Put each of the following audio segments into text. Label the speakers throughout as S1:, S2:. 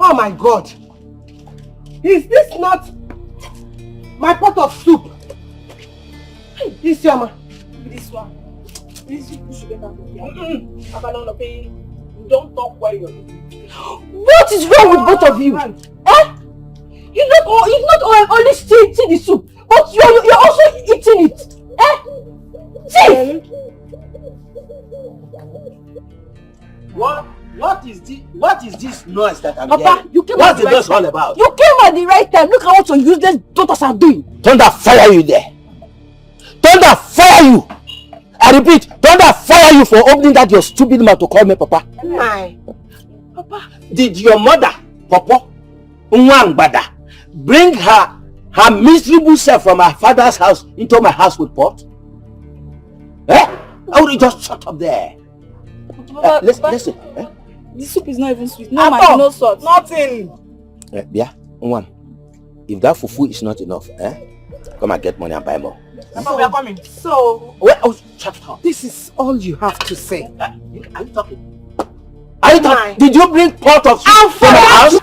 S1: Oh my God! Is this not my pot of soup? This Yama.
S2: This one. This you should get out of here. Don't talk while you're eating.
S1: What is wrong with both of you? Eh? You not only see the soup, but you're also eating it. Eh? See?
S3: What is this noise that I'm
S1: Papa,
S3: hearing?
S1: you came
S3: What's
S1: at
S3: the noise all about?
S1: You came at the right time. Look at what your useless daughters are doing.
S3: Thunder fire you there. Thunder fire you. I repeat, thunder fire you for opening that your stupid mouth to call me Papa.
S1: My.
S3: Papa, did your mother, Papa, Nwangbada, bring her miserable self from her father's house into my house with pot? Eh? How would you just shut up there?
S2: Papa,
S3: Listen. Eh?
S2: The soup is not even sweet. No money, no salt.
S1: Nothing.
S3: Yeah, one. If that fufu is not enough, come and get money and buy more.
S1: Papa, we are coming. So,
S3: Shut up.
S1: this is all you have to say.
S3: Are you talking? Are you talking? Did you bring pot of soup from my house?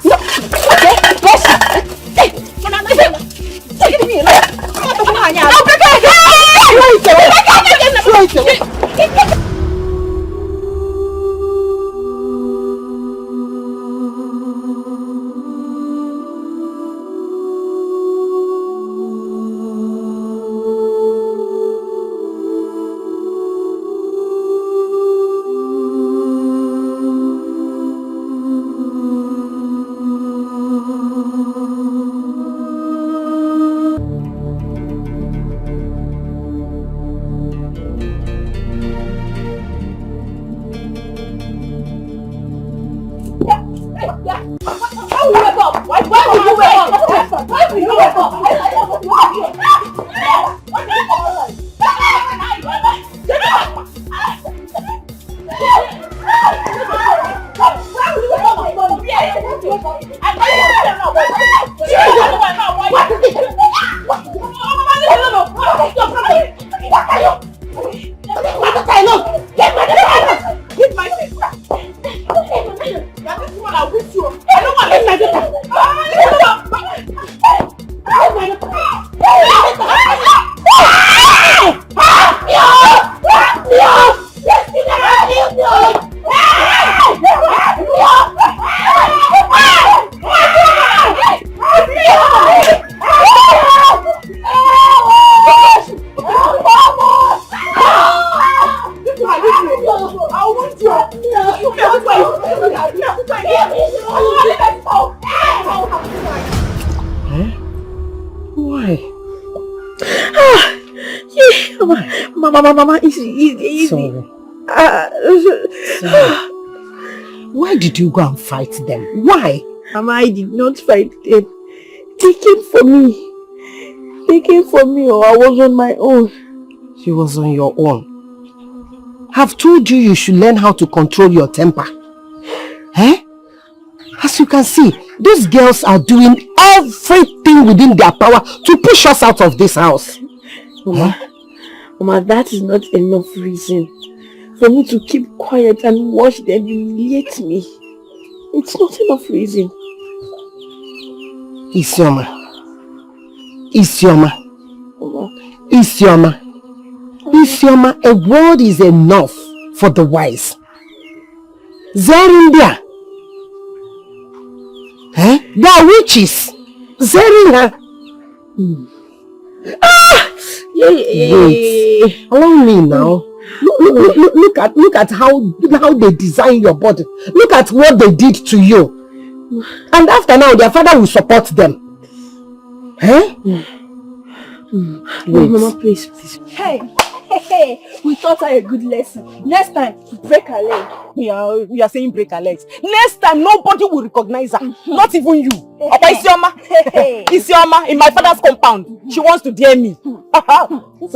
S1: Mama, easy. Sorry. Why did you go and fight them? Why?
S2: Mama, I did not fight them. They came for me. Or I was on my own.
S1: She was on your own. I've told you should learn how to control your temper. Eh? As you can see, these girls are doing everything within their power to push us out of this house.
S2: Mama, that is not enough reason for me to keep quiet and watch them humiliate me. It's not enough reason.
S1: Isioma, a word is enough for the wise. Zerindia. They are witches. Zerindia. Wait. Allow me now. Look at how they design your body. Look at what they did to you. And after now, their father will support them. Wait.
S2: Mama, please. Hey, we taught her a good lesson. Next time, break her leg.
S1: You are saying break her legs. Next time, nobody will recognize her. Not even you. Isioma, in my father's compound. She wants to dare me.
S2: So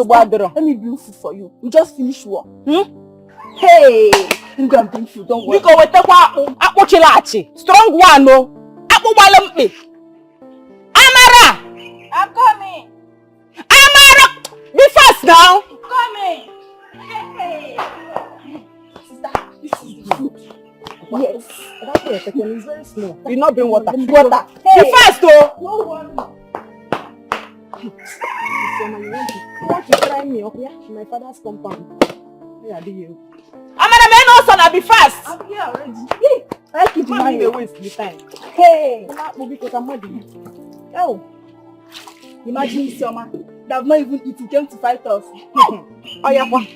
S2: let me bring food for you. We just finished work. Hey, I'm going to bring food. Don't worry.
S1: Strong one, no. Amara!
S2: I'm coming.
S1: Amara! Be fast now.
S2: Coming. Hey. Sister, this is the food.
S4: Yes.
S1: That's what you're it's very small.
S4: You not bring water.
S1: Water.
S4: Hey. Be fast though.
S1: No one. You want to try me up here? My father's compound. Where are you?
S4: I'm an man also now be fast.
S1: I'm here already. Hey, I keep
S4: the waste the time.
S1: Hey, because I'm mad. Oh, imagine Isioma. They have not even eaten. Came to fight us.
S4: Oh yeah, what?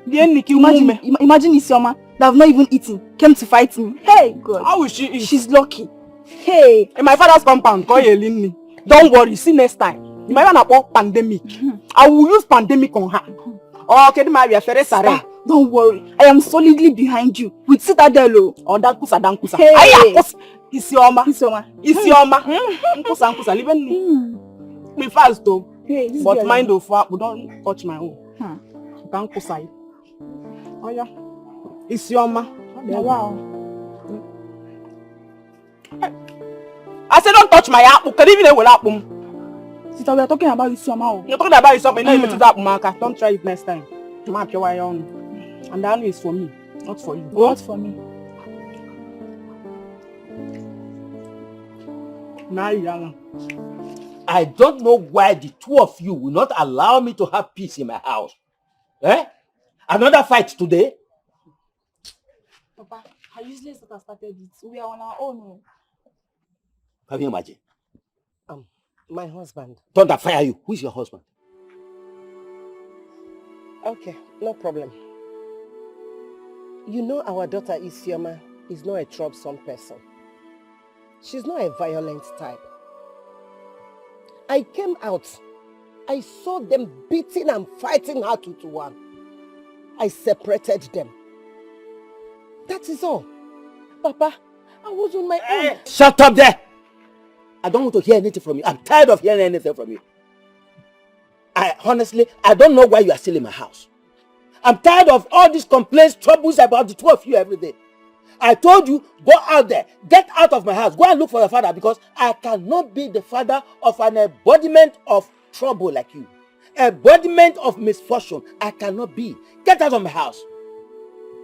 S1: Imagine Isioma. They have not even eaten. Came to fight me. Hey, God.
S4: How will she eat?
S1: She's lucky. Hey.
S4: In my father's compound, call Yelini. Don't worry, see next time. You might want to pandemic. I will use pandemic on her. Okay,
S1: don't worry. I am solidly behind you. With Citadel.
S4: Oh, dankusa.
S1: Hey.
S4: Isioma.
S1: Nkusa.
S4: Leave me. Be fast though.
S1: Hey,
S4: but mind of we don't touch my own. Dankusa. Oh yeah. Isioma.
S1: Wow.
S4: I said don't touch my apple. Can even will apple.
S1: Sister, we are talking about Isioma.
S4: You're talking about Isioma. Now you to that marker. Don't try it next time. Map your way on. And that one is for me, not for you.
S1: Not for me.
S3: I don't know why the two of you will not allow me to have peace in my house. Eh? Another fight today?
S1: Papa, I usually started it. We are on our own.
S3: Can you imagine?
S1: My husband.
S3: Don't I fire you? Who is your husband?
S1: Okay, no problem. You know our daughter Isioma is not a troublesome person. She's not a violent type. I came out. I saw them beating and fighting her 2 to 1. I separated them. That is all. Papa, I was on my own.
S3: Shut up there! I don't want to hear anything from you. I'm tired of hearing anything from you. Honestly, I don't know why you are still in my house. I'm tired of all these complaints, troubles about the two of you every day. I told you, go out there, get out of my house, go and look for your father, because I cannot be the father of an embodiment of trouble like you. Embodiment of misfortune, I cannot be. Get out of my house.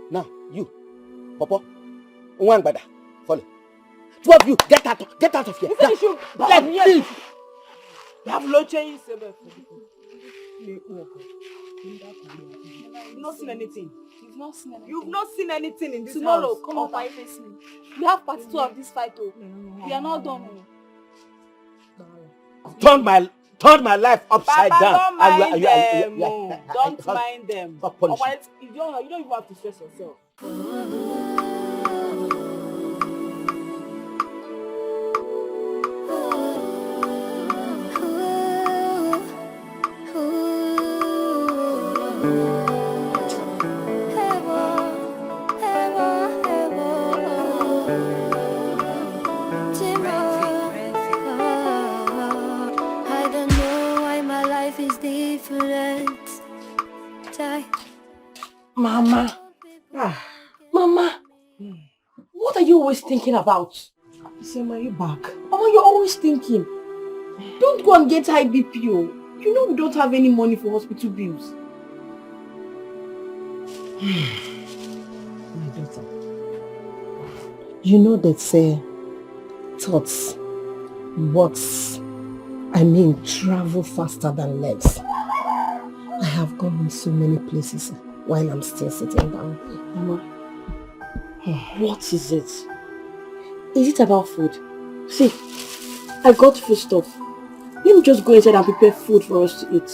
S3: Now, you, Papa, Nwangbada, follow. Two of you, get out of here. Let me leave.
S4: You have no change. You've not seen anything. You've not seen anything in this
S5: Tomorrow,
S4: house.
S5: come up and face me. We have part 2 of this fight. We are not done.
S3: Turn my life upside
S4: Papa,
S3: down.
S4: Don't mind them.
S3: Stop punishing.
S4: You don't even have to stress yourself.
S2: Mama. Mama. What are you always thinking about?
S1: Isioma, are you back?
S2: Mama, you're always thinking. Don't go and get high BP. You know we don't have any money for hospital bills.
S1: My daughter. You know that say thoughts, words, travel faster than legs. I have gone in so many places while I'm still sitting down.
S2: Mama, what is it? Is it about food? See, I got food stuff. Let me just go inside and prepare food for us to eat.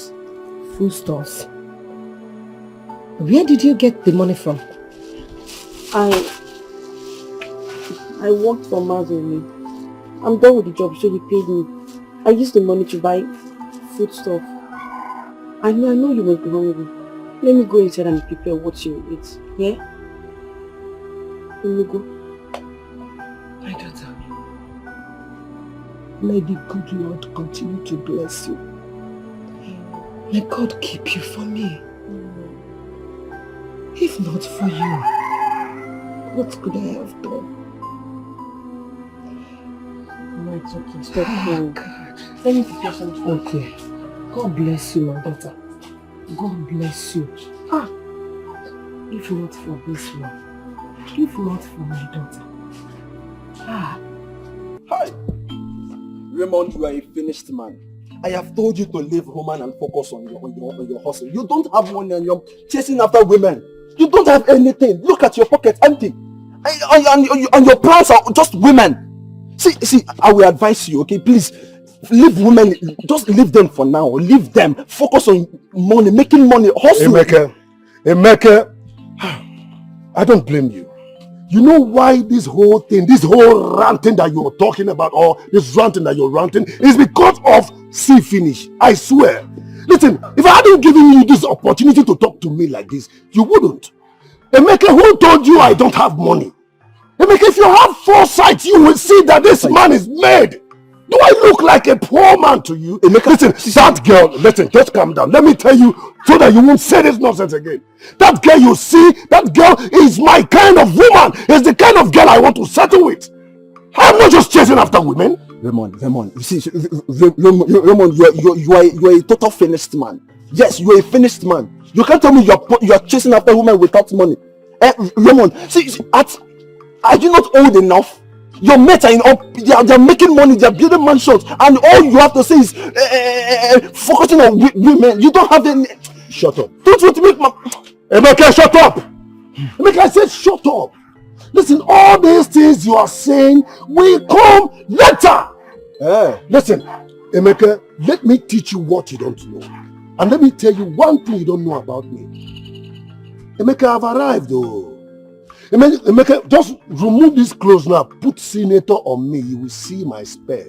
S1: Food stuffs? Where did you get the money from?
S2: I worked for Mazoli. I'm done with the job, so he paid me. I used the money to buy food stuff. I know you must be hungry. Let me go inside and prepare what you will eat. Yeah? Let me go.
S1: My daughter, may the good Lord continue to bless you. May God keep you for me. If not for you, what could I have done?
S2: No, it's okay. Stop crying.
S1: God.
S2: Let me prepare something.
S1: Okay. God bless you, my daughter. God bless you. If not for this one, if not for my daughter.
S6: Hi. Raymond, you are a finished man. I have told you to leave woman and focus on your hustle. You don't have money and you're chasing after women. You don't have anything. Look at your pocket, empty. And your plans are just women. See, I will advise you, okay? Please, leave women. Just leave them for now. Leave them. Focus on money, making money, hustle.
S7: Emeka, I don't blame you. You know why this whole thing, this whole ranting that you're talking about, or this ranting that you're ranting, is because of see finish. I swear. Listen, if I hadn't given you this opportunity to talk to me like this, you wouldn't. Emeka, who told you I don't have money? Emeka, if you have foresight, you will see that this man is made. Do I look like a poor man to you? Emeka, listen, that girl, listen, just calm down. Let me tell you so that you won't say this nonsense again. That girl you see, that girl is my kind of woman. Is the kind of girl I want to settle with. I'm not just chasing after women.
S6: Raymond, you see, Raymond, you are a total finished man. Yes, you are a finished man. You can't tell me you're chasing after women without money. Raymond, see, are you not old enough? Your mates are they're making money, they're building mansions, and all you have to say is focusing on women. You don't have any.
S7: Shut up.
S6: Don't you want to make my.
S7: Emeka, shut up! Emeka, I said shut up. Listen, all these things you are saying will come later. Listen, Emeka, let me teach you what you don't know. And let me tell you one thing you don't know about me. Emeka, I've arrived though. Emeka, just remove these clothes now. Put senator on me. You will see my spec.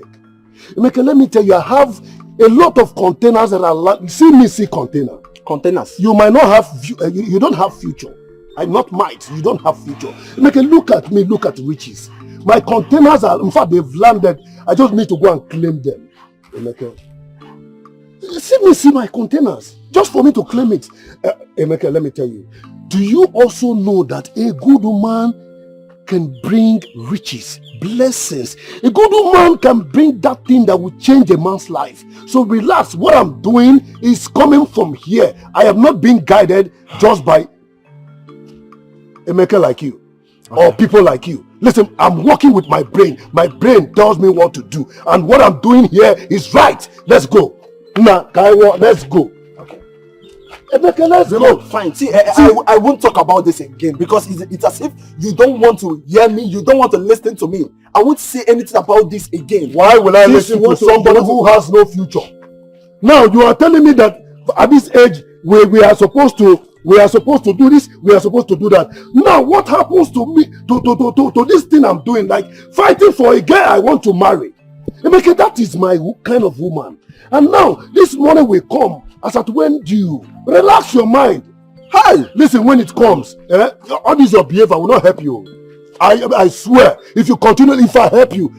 S7: Emeka, let me tell you, I have a lot of containers that are like, see container.
S6: Containers.
S7: You might not have, you don't have future. I not might, you don't have future. Emeka, look at me, look at riches. My containers are, in fact, they've landed. I just need to go and claim them. Emeka, see my containers. Just for me to claim it. Emeka, let me tell you. Do you also know that a good woman can bring riches, blessings? A good woman can bring that thing that will change a man's life. So relax, what I'm doing is coming from here. I am not being guided just by Emeka like you, or people like you. Listen, I'm working with my brain. My brain tells me what to do. And what I'm doing here is right. Let's go. Nah, Kaiwa, let's go. Emeka, let's go.
S6: Fine. See, I won't talk about this again because it's as if you don't want to hear me. You don't want to listen to me. I won't say anything about this again.
S7: Why will I listen to somebody who has no future? Now you are telling me that at this age we are supposed to do this, we are supposed to do that. Now what happens to me to this thing I'm doing, like fighting for a girl I want to marry? Emeka, that is my kind of woman. And now this money will come as at when due. Relax your mind. Hi, listen, when it comes, all this your behavior will not help you. I swear, if you continue, if I help you,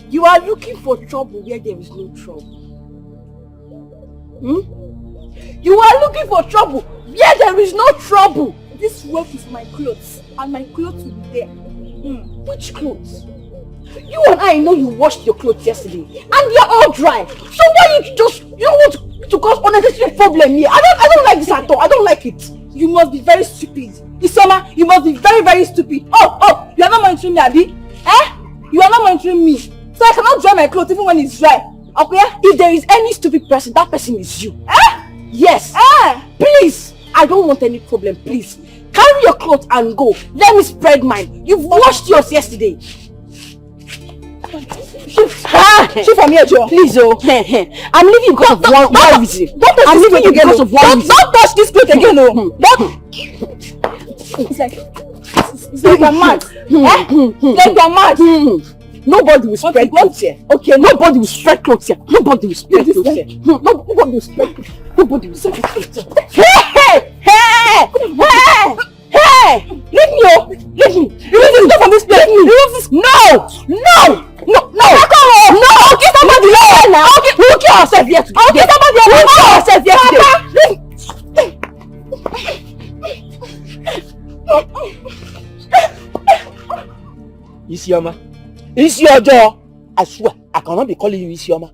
S2: You are looking for trouble where there is no trouble. You are looking for trouble where there is no trouble.
S5: This work is my clothes, and my clothes will be there.
S2: Which clothes? You and I know you washed your clothes yesterday and they're all dry. So why you want to cause unnecessary problem here? I don't like this at all. I don't like it.
S5: You must be very stupid. Isioma, you must be very, very stupid. Oh, you are not monitoring me, Abi? You are not monitoring me. So I cannot dry my clothes even when it's dry. Okay?
S2: If there is any stupid person, that person is you. Yes. Please. I don't want any problem, please. Carry your clothes and go. Let me spread mine. You've washed yours yesterday.
S5: Shift from here, Joe.
S2: Please, I'm leaving because of one reason. I'm leaving because of one reason.
S5: Don't touch this clothes again, Don't. It's like you're mad. Like you're mad.
S2: Nobody will spread clothes here. Okay, nobody will spread clothes here. Nobody will spread clothes here. Nobody will spread clothes. Nobody will spread clothes here. Hey! Leave me, leave me. Remove this stuff from this place. Remove this. No! Okay, somebody else now. Okay, we'll kill ourselves here today. Okay, somebody else. We'll kill ourselves here today.
S3: Isioma, it's your door. I swear, I cannot be calling you Isioma.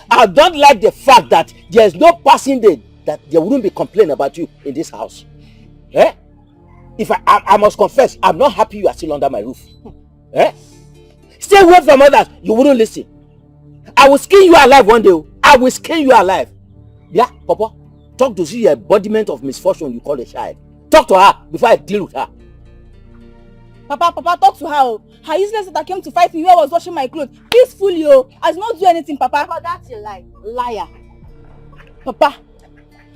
S3: I don't like the fact that there is no passing day that there wouldn't be complaint about you in this house. If I must confess, I'm not happy you are still under my roof. Stay away from others, you wouldn't listen. I will skin you alive one day. I will skin you alive. Yeah, Papa, talk to see the embodiment of misfortune you call a child. Talk to her before I deal with her.
S5: Papa, talk to her. Her useless that came to fight me when I was washing my clothes. Peacefully, I did not do anything, Papa.
S2: Papa, that's a lie. Liar. Papa,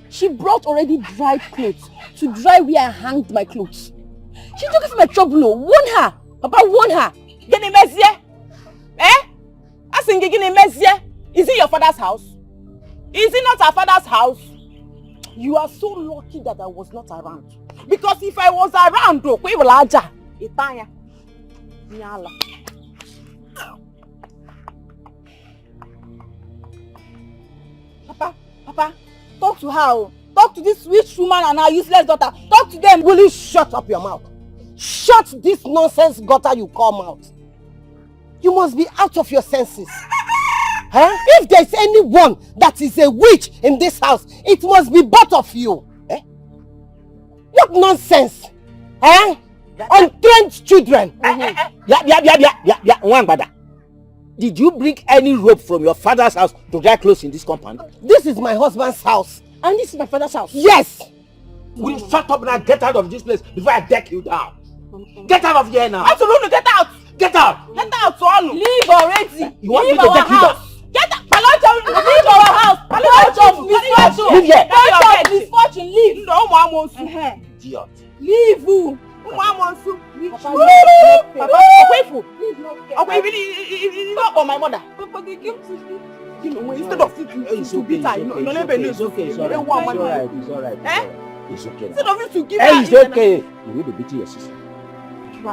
S2: she brought already dried clothes to dry where I hanged my clothes. She took it from my trouble. Warn her. Papa, warn her.
S4: Gini Mezie? Asking Gini Mezie? Is it your father's house? Is it not our father's house? You are so lucky that I was not around. Because if I was around, we will aja. Itanya. Nyala. Papa, talk to her. Talk to this witch woman and her useless daughter. Talk to them.
S1: Will you shut up your mouth? Shut this nonsense gutter you call mouth. You must be out of your senses. If there's anyone that is a witch in this house, it must be both of you. What nonsense? Untrained children.
S3: Yeah. Did you bring any rope from your father's house to dry clothes in this compound?
S1: This is my husband's house.
S2: And this is my father's house.
S1: Yes.
S3: Will you shut up and get out of this place before I deck you down? Get out of here now.
S4: Absolutely, get out.
S3: Get out.
S4: Get out, Sonu.
S5: Leave already.
S3: You want
S5: leave
S3: me to
S5: our
S3: deck you down?
S5: house. Get out. Leave our house. Misfortune.
S3: Leave here.
S5: Misfortune. Leave.
S4: No, Mama.
S3: Idiot.
S5: Leave.
S4: Mama.
S5: Papa,
S4: Papa, it's not for my mother.
S5: Papa, they came to me.
S4: Instead of you to beat her,
S3: It's okay. It's alright. It's okay.
S4: Instead of you to give her.
S3: It's okay. You will be beating your sister.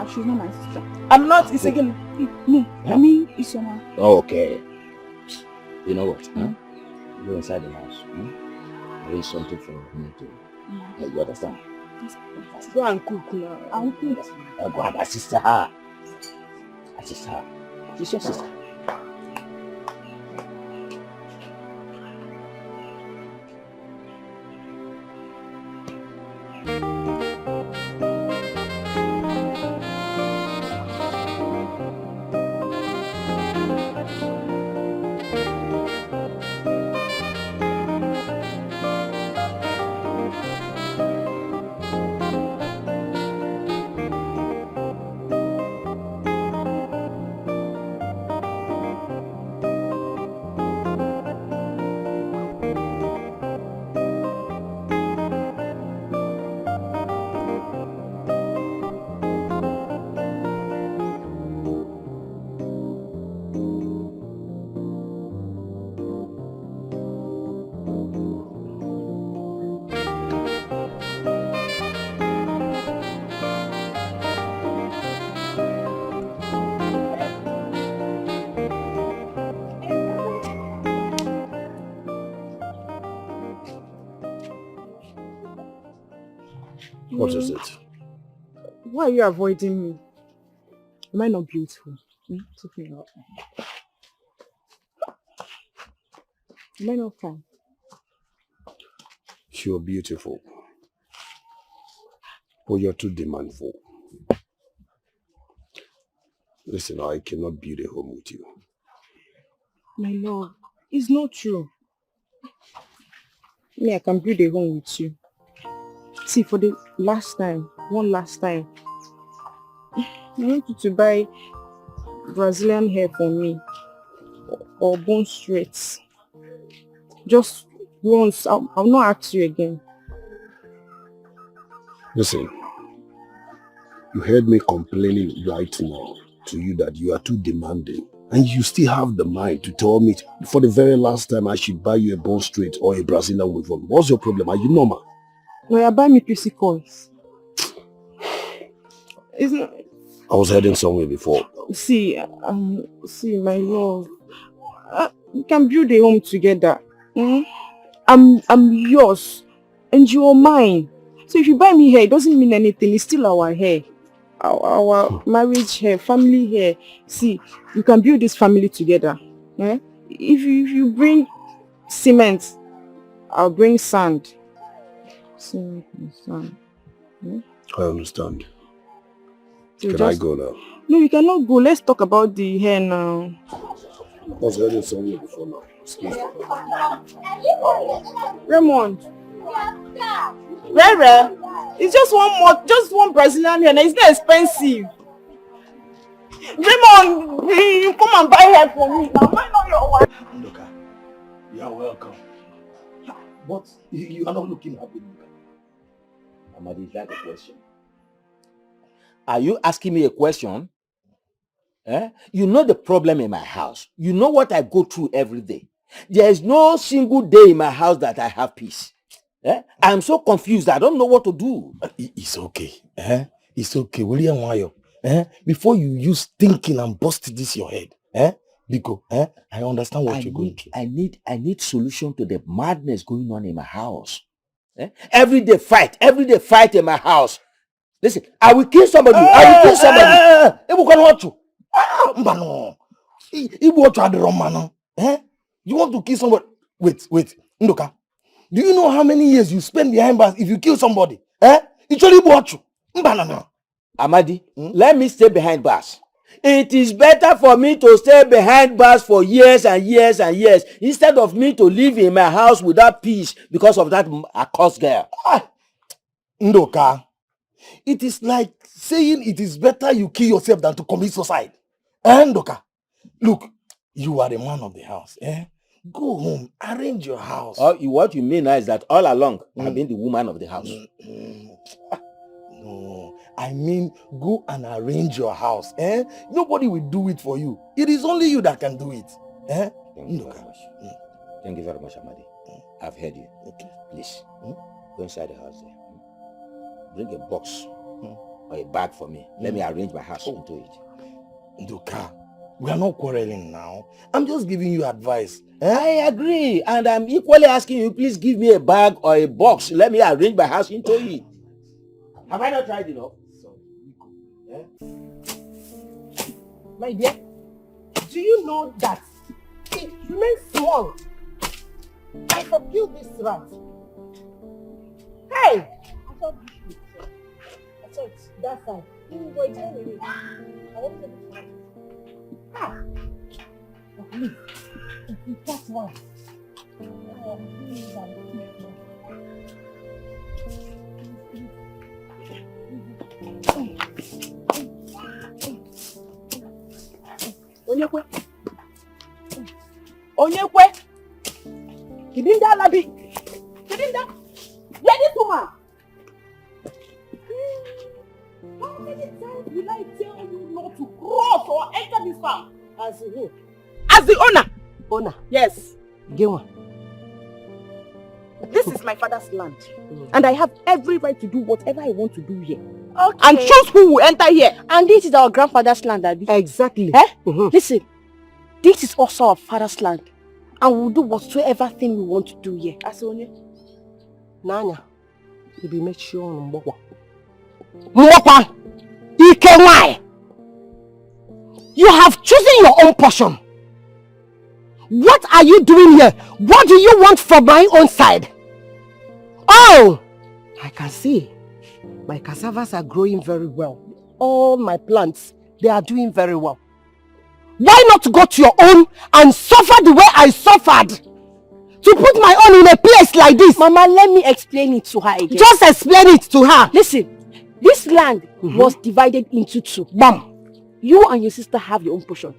S5: She's not my sister.
S4: I'm not. It's again.
S5: No, I mean, it's your mom.
S3: Okay. You know what? Go inside the house. Arrange something for me to. You understand?
S4: Go and cook now.
S5: I'll cook.
S3: Go and assist her. Assist her. She's your sister.
S6: What is it?
S4: Why are you avoiding me? Am I not beautiful?
S2: Took me out. Am I not fine?
S7: You're beautiful. But you're too demandful. Listen, I cannot build a home with you.
S2: My love, it's not true. Me, I can build a home with you. See, for the one last time, I want you to buy Brazilian hair for me. Or bone straights. Just once, I'll not ask you again.
S7: Listen, you heard me complaining right now to you that you are too demanding. And you still have the mind to tell me for the very last time I should buy you a bone straight or a Brazilian weave on. What's your problem? Are you normal?
S2: No, you buy me PC coils. It's not...
S7: I was heading somewhere before.
S2: See, my love. We can build a home together. I'm yours. And you're mine. So if you buy me hair, it doesn't mean anything. It's still our hair. Our marriage hair, family hair. See, you can build this family together. If you bring cement, I'll bring sand. Cement and sand.
S7: I understand.
S2: So
S7: Can I go now?
S2: No, you cannot go. Let's talk about the hair now.
S7: I was heading somewhere before now. Excuse me.
S2: Raymond. Rere, it's just one Brazilian hair. It's not expensive. Raymond, you come and buy hair for me. Now, why not your wife?
S6: Look, you are welcome. But you are not looking happy.
S3: Amadi, is that a question? Are you asking me a question? You know the problem in my house. You know what I go through every day. There is no single day in my house that I have peace. I'm so confused. I don't know what to do.
S6: It's okay. It's okay. William Wayo. Before you use thinking and bust this your head. Because I understand what you're going through.
S3: I need solution to the madness going on in my house. Every day fight in my house. Listen, I will kill somebody.
S6: You want to kill somebody? Wait, Ndoka. Do you know how many years you spend behind bars if you kill somebody?
S3: Amadi, let me stay behind bars. It is better for me to stay behind bars for years and years and years instead of me to live in my house without peace because of that accursed girl.
S6: Ndoka, it is like saying it is better you kill yourself than to commit suicide. Ndoka, look, you are the man of the house. Go home, arrange your house.
S3: What you mean is that all along I've been the woman of the house.
S6: No, I mean go and arrange your house. Nobody will do it for you. It is only you that can do it.
S3: Thank you very much. Thank you very much, Amadi. I've heard you.
S6: Okay.
S3: Please, go inside the house there. Bring a box or a bag for me. Let me arrange my house into it.
S6: Ndoka, we are not quarreling now. I'm just giving you advice.
S3: I agree, and I'm equally asking you, please give me a bag or a box. Let me arrange my house into it. Have I not tried enough?
S1: My dear, do you know that it remains small? I can kill this rat. Hey! I thought that side. You were telling me. I want to be fine. Please. That's one.
S4: Onyekwe. Kidinda Labi. Kidinda. Where this woman? How many times will I tell you not to cross or enter this farm?
S1: As who?
S4: As the owner.
S1: Owner?
S4: Yes.
S1: Get one.
S4: This is my father's land. And I have every right to do whatever I want to do here.
S5: Okay.
S4: And choose who will enter here.
S5: And this is our grandfather's land, Abi.
S1: Exactly.
S5: Listen, this is also our father's land. And we'll do whatsoever thing we want to do here.
S1: Asonia. Nanya. You be make sure on Mwakwa. Ike why? You have chosen your own portion. What are you doing here? What do you want from my own side? Oh, I can see my cassavas are growing very well. All my plants, they are doing very well. Why not go to your own and suffer the way I suffered? To put my own in a place like this.
S2: Mama, let me explain it to her again.
S1: Just explain it to her.
S2: Listen, this land was divided into two.
S1: Bam.
S2: You and your sister have your own portion.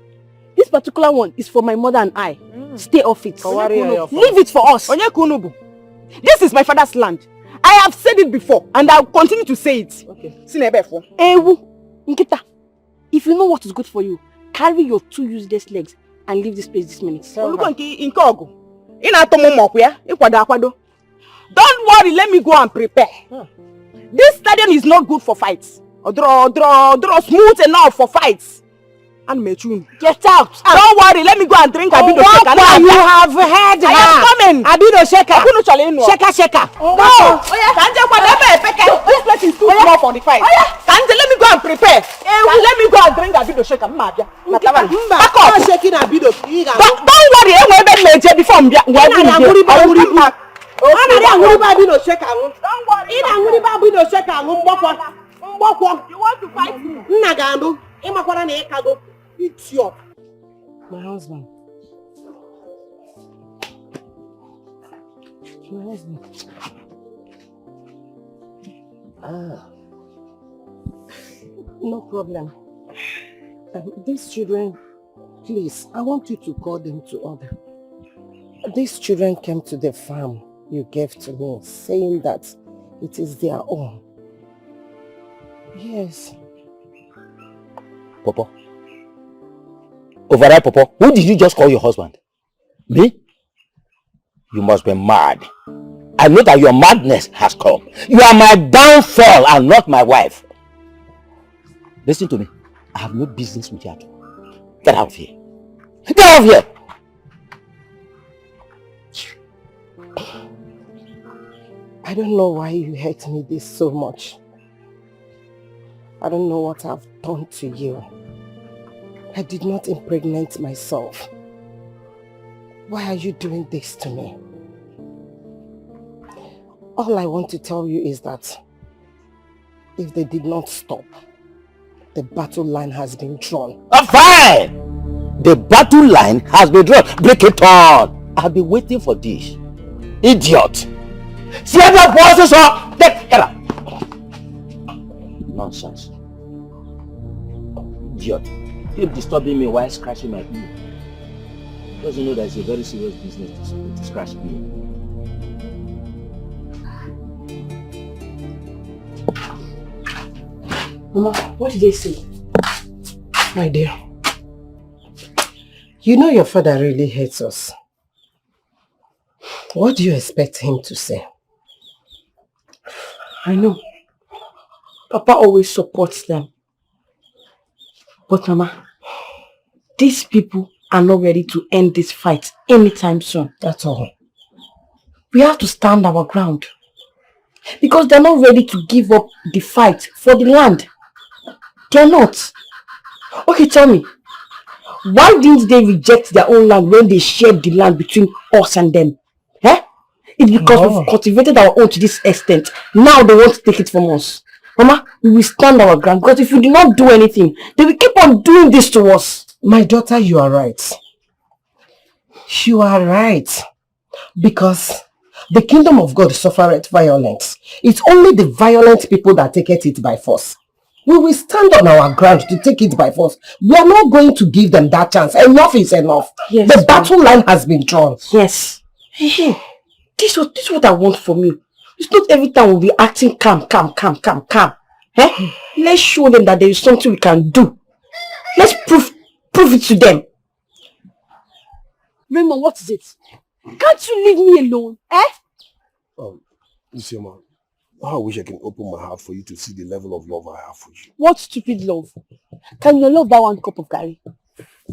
S2: This particular one is for my mother and I. Stay off it. Leave it for us.
S4: This is my father's land. I have said it before and I will continue to say it. Okay.
S2: Ewu, Nkita, if you know what is good for you, carry your 2 useless legs and leave this place this minute.
S4: Don't worry, let me go and prepare. This stadium is not good for fights. Draw smooth enough for fights. And Mechun.
S2: Get out!
S4: Don't worry, let me go and drink Abido Sheka.
S1: You have heard her.
S4: I am coming.
S1: Abido Sheka. Sheka.
S4: No. This place is too small for the fight. Kanje, let me go and prepare. Let me go and drink Abido Sheka. Back up. Don't worry, I will make it before me. You want to fight me?
S1: Idiot. My husband. No problem. These children, please, I want you to call them to order. These children came to the farm you gave to me, saying that it is their own. Yes.
S3: Papa. Over there, Papa. Who did you just call your husband? Me? You must be mad. I know that your madness has come. You are my downfall and not my wife. Listen to me. I have no business with you at all. Get out of here. Get out of here!
S1: I don't know why you hate me this so much. I don't know what I've done to you. I did not impregnate myself. Why are you doing this to me? All I want to tell you is that if they did not stop, the battle line has been drawn.
S3: Fine! The battle line has been drawn. Break it on. I've been waiting for this. Idiot! See other voices up! Get out! Nonsense. Idiot. Keep disturbing me while scratching my ear. Doesn't know that it's a very serious business to scratch ear.
S2: Mama, what did they say?
S1: My dear, you know your father really hates us. What do you expect him to say?
S2: I know. Papa always supports them. But Mama, these people are not ready to end this fight anytime soon.
S1: That's all.
S2: We have to stand our ground. Because they're not ready to give up the fight for the land. They're not. Okay, tell me. Why didn't they reject their own land when they shared the land between us and them? Eh? It's because we've cultivated our own to this extent. Now they want to take it from us. Mama, we will stand our ground because if we do not do anything, they will keep on doing this to us.
S1: My daughter, you are right. You are right. Because the kingdom of God suffereth violence. It's only the violent people that take it by force. We will stand on our ground to take it by force. We are not going to give them that chance. Enough is enough. Yes, the battle line has been drawn.
S2: Yes. Hey, this is what I want from you. It's not every time we'll be acting calm. Eh? Let's show them that there is something we can do. Let's prove it to them. Raymond, what is it? Can't you leave me alone? Eh?
S7: Listen, man. I wish I can open my heart for you to see the level of love I have for you.
S2: What stupid love? Can your love buy 1 cup of garri?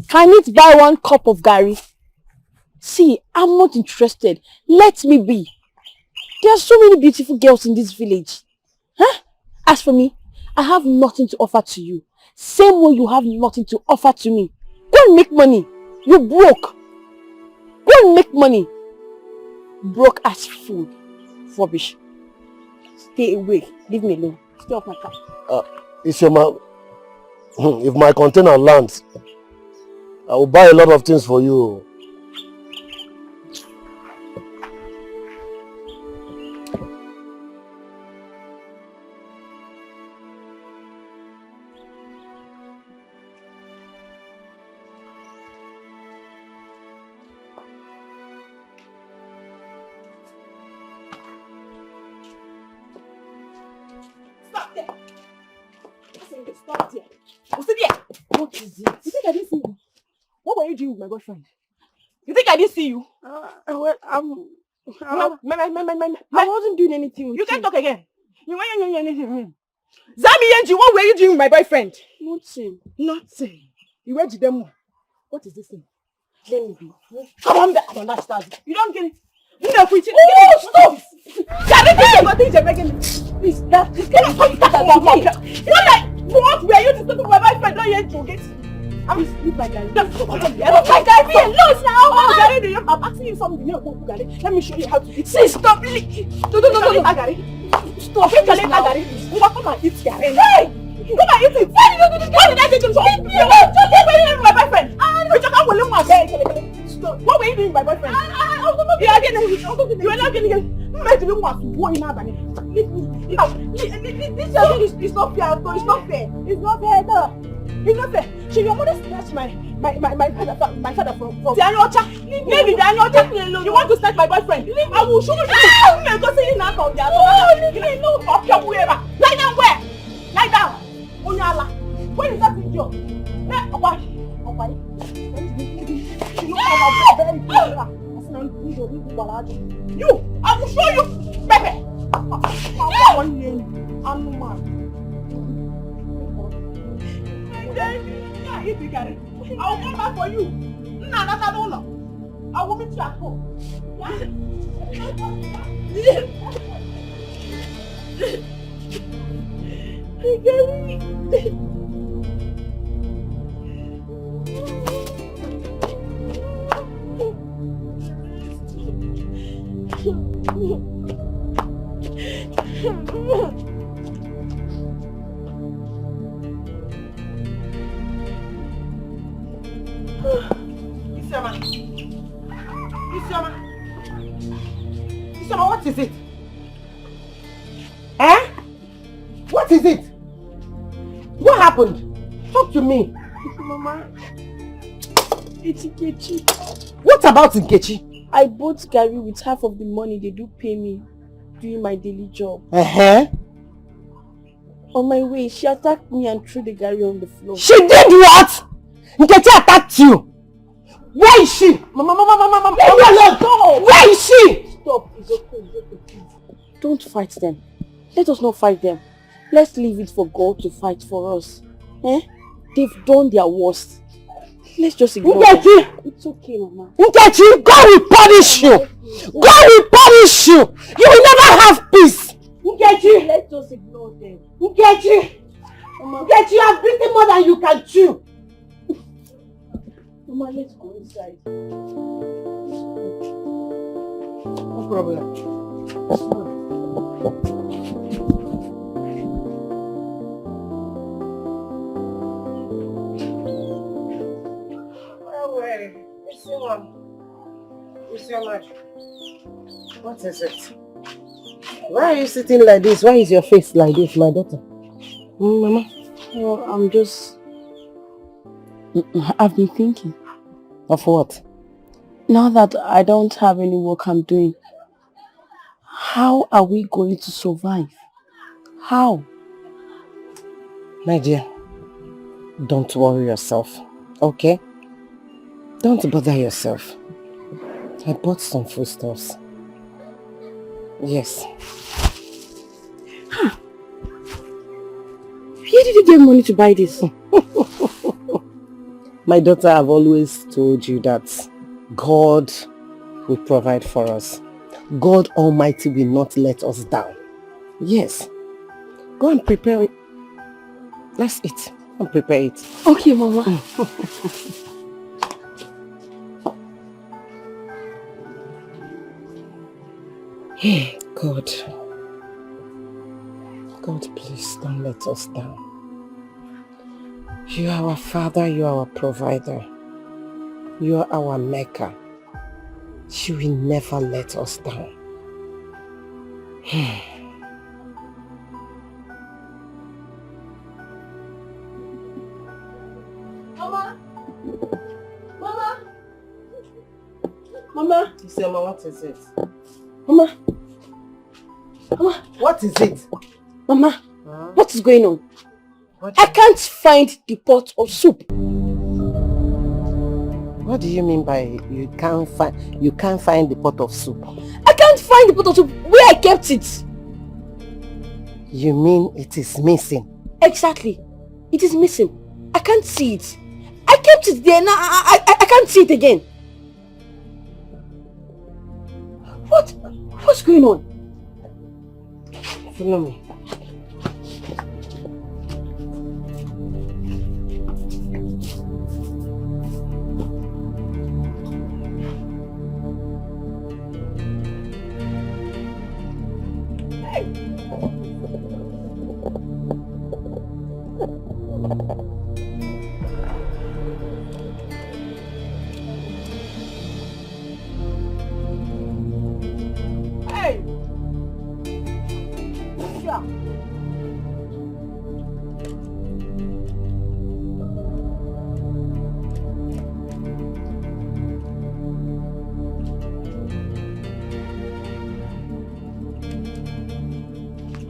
S2: Can it buy 1 cup of garri? See, I'm not interested. Let me be. There are so many beautiful girls in this village. Huh? As for me, I have nothing to offer to you. Same way you have nothing to offer to me. Go and make money. You broke. Go and make money. Broke as fool. Rubbish. Stay away. Leave me alone. Stay off my car.
S7: Isioma, if my container lands, I will buy a lot of things for you.
S4: Stop there. Stop there. You see there? What is it? You think I didn't see you? What were you doing with my boyfriend? You think I didn't see you?
S2: Well,
S4: I
S2: wasn't doing anything with
S4: You can't talk again. You weren't doing anything. Zami Yenji, what were you doing with my boyfriend?
S2: Nothing.
S4: Nothing. You went to them. What is this thing? Let me be. Come on back. Come on, that's that. You don't get it. No, quit it. Oh, stop! Please, this kind of what were you discussing with my boyfriend? Don't you to get? I'm sleep like that. Don't like that. Lose now. I'm asking you something. Let me show you how to eat. See, stop. No. Stop. Come and eat Gary. Hey! Come and eat it. How did I get you? What were you doing with my boyfriend? Stop. What were you doing with my boyfriend? You are getting it. You are not getting it. This is not fair. It's not fair. It's not fair. It's not fair. So your mother snatched my father from Daniel. Maybe Daniel. You want to snatch my boyfriend? I will show you. I'm going to see you now. Lie down where? Lie down. Onyala. Where is that video? You! I will show you! Pepe! One name. Animal. If you get it, I will come back for you. No, I don't know. I will meet you at home. Isioma, what is it? Eh? What is it? What happened? Talk to me.
S2: Mama, it's Nkechi.
S1: What about Nkechi?
S2: I bought Gary with half of the money they do pay me doing my daily job. On my way, she attacked me and threw the Gary on the floor.
S1: She did what? Nkechi attacked you. Where is she? Mama, leave me alone. Where is she?
S2: Stop. It's okay, please. Don't fight them. Let us not fight them. Let's leave it for God to fight for us. They've done their worst. Let's just ignore
S1: Nkechi!
S2: them. It's okay, Mama.
S1: Nkechi, God will punish you. God will punish you. You will never have peace. Nkechi!
S2: Let's just ignore them.
S1: Nkechi! Nkechi, you have beaten more than you can chew.
S2: Mama, let's go inside.
S1: No problem. What is it? Why are you sitting like this? Why is your face like this, my daughter?
S2: Mama, well, I've been thinking.
S1: Of what?
S2: Now that I don't have any work I'm doing, how are we going to survive? How?
S1: My dear, don't worry yourself, okay? Don't bother yourself. I bought some foodstuffs. Yes.
S2: Where did you get money to buy this?
S1: My daughter, I've always told you that God will provide for us. God Almighty will not let us down. Yes. Go and prepare it. Let's eat. I'll prepare it.
S2: Okay, Mama.
S1: God. God, please don't let us down. You are our Father, you are our provider. You are our maker. You will never let us down.
S2: Mama! Mama! Mama!
S1: Isioma, what is it?
S2: Mama! Mama!
S1: What is it?
S2: Mama! What is going on? I can't find the pot of soup.
S1: What do you mean by you can't find the pot of soup?
S2: I can't find the pot of soup where I kept it.
S1: You mean it is missing?
S2: Exactly. It is missing. I can't see it. I kept it there, now I can't see it again. What's going on?
S1: Follow me.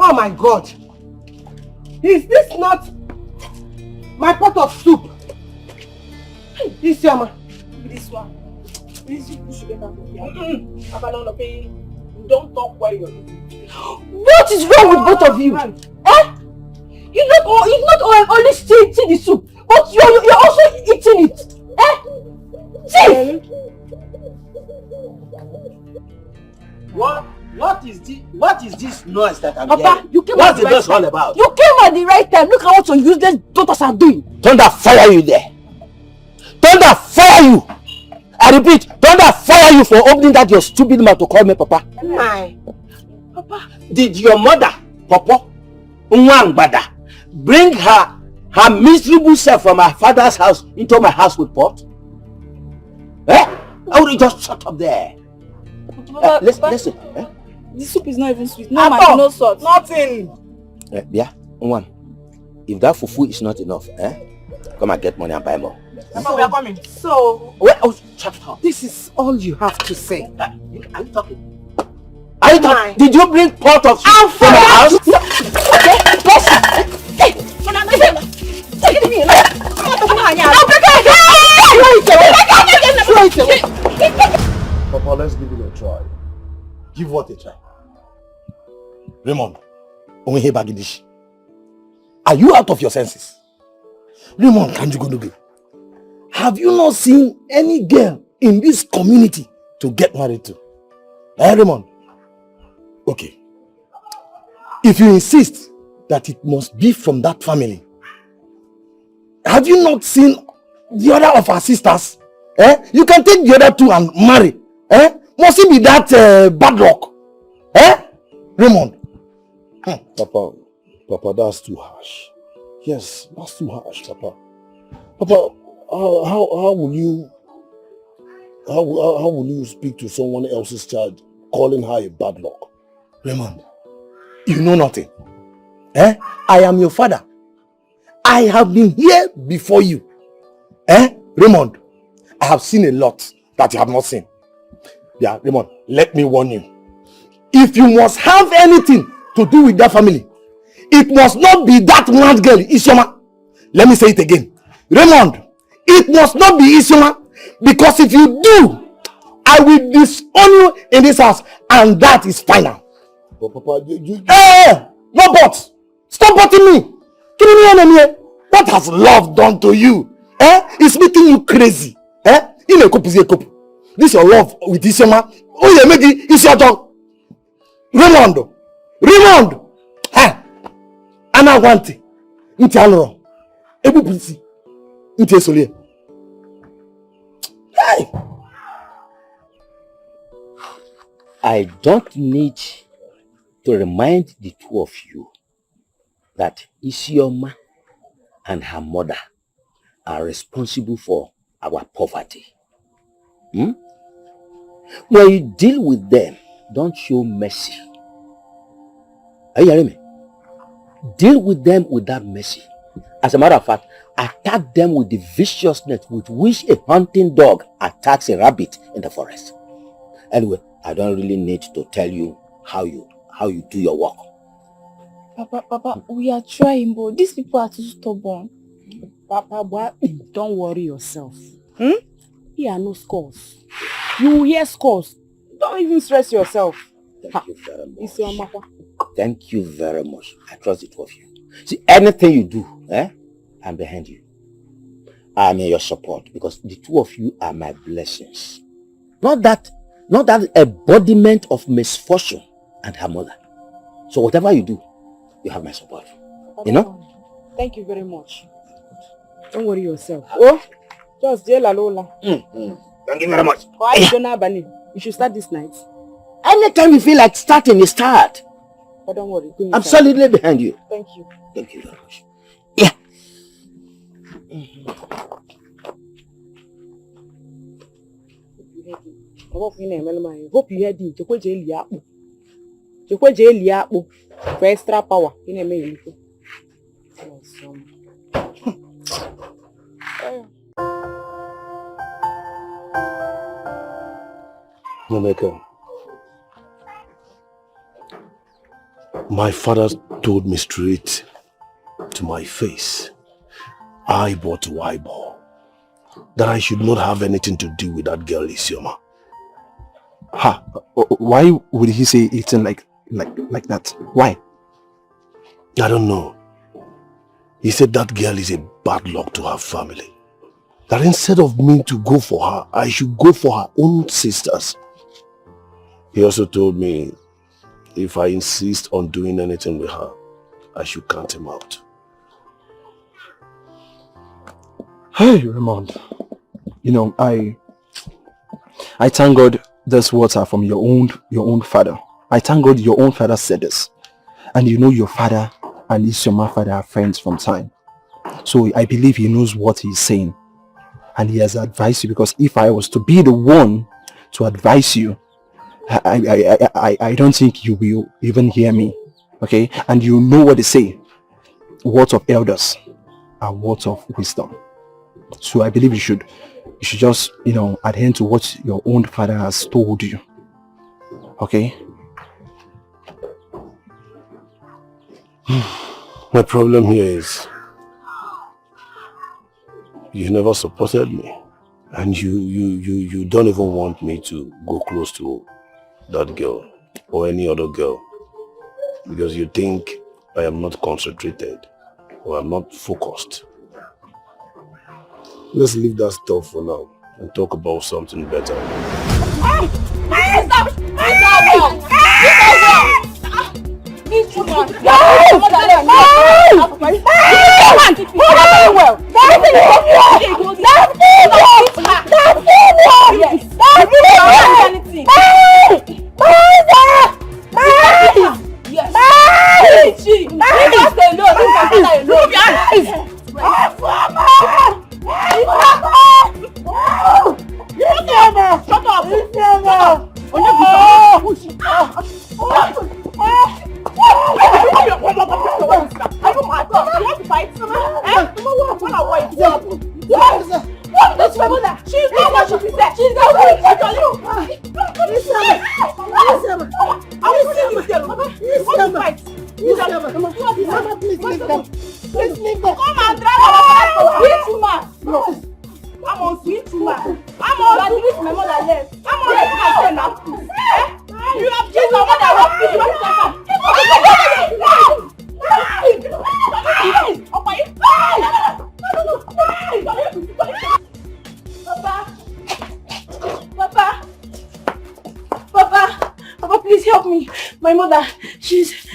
S1: Oh my God! Is this not my pot of soup? Isioma.
S4: This one. Please, you should get out of here. Don't talk while you're eating.
S2: What is wrong with both of you? Eh? You not only see the soup, but you're also eating it. Eh? See?
S3: What is this noise that I'm
S2: Papa,
S3: hearing?
S2: you came
S3: What's
S2: at
S3: the
S2: the
S3: noise
S2: right
S3: all
S2: time.
S3: about?
S2: You came at the right time. Look at what your useless daughters are doing.
S3: Thunder fire you there. Thunder fire you. I repeat, thunder fire you for opening that your stupid mouth to call me Papa.
S1: My.
S3: Papa, did your mother, Papa, Nwangbada, bring her miserable self from her father's house into my house with pot? Eh? I would just shut up there.
S5: Papa,
S3: Listen. Eh?
S5: The soup is not even sweet. No, no salt.
S4: Nothing.
S3: Yeah, one. If that fufu is not enough, come and get money and buy more.
S4: Papa, we are coming.
S1: So,
S3: Shut up.
S1: this is all you have to say.
S3: Are you talking? Are you talking? Did you bring pot of soup from my house?
S7: Papa, let's give it a try. Give what a try? Raymond,
S3: Are you out of your senses? Raymond, can you go to be? Have you not seen any girl in this community to get married to? Raymond? Okay. If you insist that it must be from that family, have you not seen the other of our sisters? You can take the other two and marry. Must it be that bad luck? Raymond?
S7: Papa, that's too harsh. Yes, that's too harsh, Papa. Papa, how will you speak to someone else's child calling her a bad luck?
S3: Raymond, you know nothing. I am your father. I have been here before you. Raymond, I have seen a lot that you have not seen. Yeah, Raymond, let me warn you. If you must have anything to do with that family, it must not be that mad girl, Isioma. Let me say it again. Raymond, it must not be Isioma, because if you do, I will disown you in this house, and that is final.
S7: But Papa,
S3: No buts. Stop butting me. Kill me enemy. What has love done to you? It's making you crazy. This your love with Isioma. Oh, you make it. It's your dog. Raymond. Anna want it.
S6: Ebu Pisi. Ute Solie. Hey!
S3: I don't need to remind the two of you that Isioma and her mother are responsible for our poverty. When you deal with them, don't show mercy. Are you hearing me? Deal with them without mercy. As a matter of fact, attack them with the viciousness with which a hunting dog attacks a rabbit in the forest. Anyway, I don't really need to tell you how you do your work.
S5: Papa, we are trying, but these people are too stubborn.
S4: Papa, don't worry yourself. Here are no scores. You will hear scores. Don't even stress yourself.
S3: Thank you very much. Thank you very much. I trust the two of you. See, anything you do, I'm behind you. I'm in your support because the two of you are my blessings. Not that embodiment of misfortune and her mother. So whatever you do, you have my support. You know?
S4: Thank you very much. Don't worry yourself. Oh, just Jela Lola.
S3: Thank you very much.
S4: You should start this night.
S3: Anytime you feel like starting, you start.
S4: But don't worry.
S3: I'm solidly behind you.
S4: Thank you.
S3: Thank you very much. Yeah.
S4: Hope you heard him. Chekwe jeli akpu for extra power.
S7: Momeka, my father told me straight to my face, eyeball to eyeball, that I should not have anything to do with that girl Isioma.
S6: Ha! Why would he say it like that? Why?
S7: I don't know. He said that girl is a bad luck to her family. That instead of me to go for her, I should go for her own sisters. He also told me if I insist on doing anything with her, I should count him out.
S6: Hey, Raymond. You know, I thank God these words are from your own father. I thank God your own father said this. And you know your father and Isioma father are friends from time. So I believe he knows what he's saying. And he has advised you, because if I was to be the one to advise you, I don't think you will even hear me. Okay? And you know what they say. Words of elders are words of wisdom. So I believe you should just, adhere to what your own father has told you. Okay?
S7: My problem here is you never supported me, and you don't even want me to go close to that girl or any other girl because you think I am not concentrated or I'm not focused. Let's leave that stuff for now and talk about something better.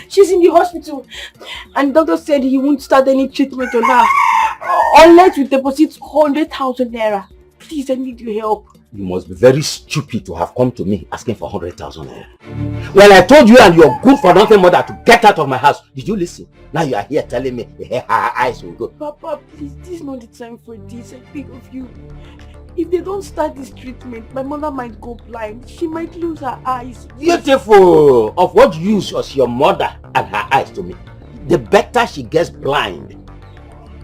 S2: She's in the hospital, and the doctor said he won't start any treatment on her Unless we deposit 100,000 naira. Please, I need your help.
S3: You must be very stupid to have come to me asking for 100,000 naira. When I told you and your good for nothing mother to get out of my house, did you listen? Now you are here telling me her eyes will go.
S2: Papa, please, this is not the time for this. I beg of you. If they don't start this treatment, my mother might go blind. She might lose her eyes.
S3: Beautiful! Of what use was your mother and her eyes to me? The better she gets blind.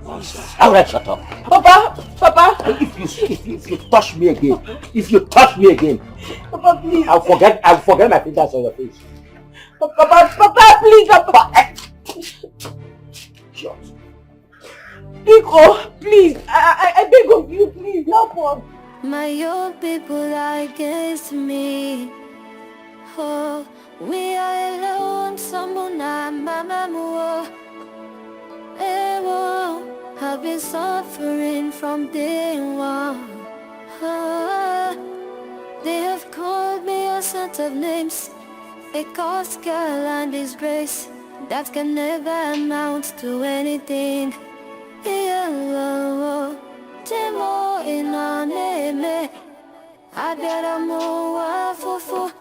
S3: Nonsense. Alright, shut up.
S2: Papa!
S3: If you touch me again,
S2: Papa, please.
S3: I'll forget my fingers on your face.
S2: Papa, please, Papa.
S3: Shut.
S2: Etiko, please, I beg of you, please, help us.
S8: My young people are against me. Oh, we are alone, someone mama mua. I've been suffering from day one. They have called me a set of names, a cost girl and disgrace that can never amount to anything. Timo in our name, I better move fufu.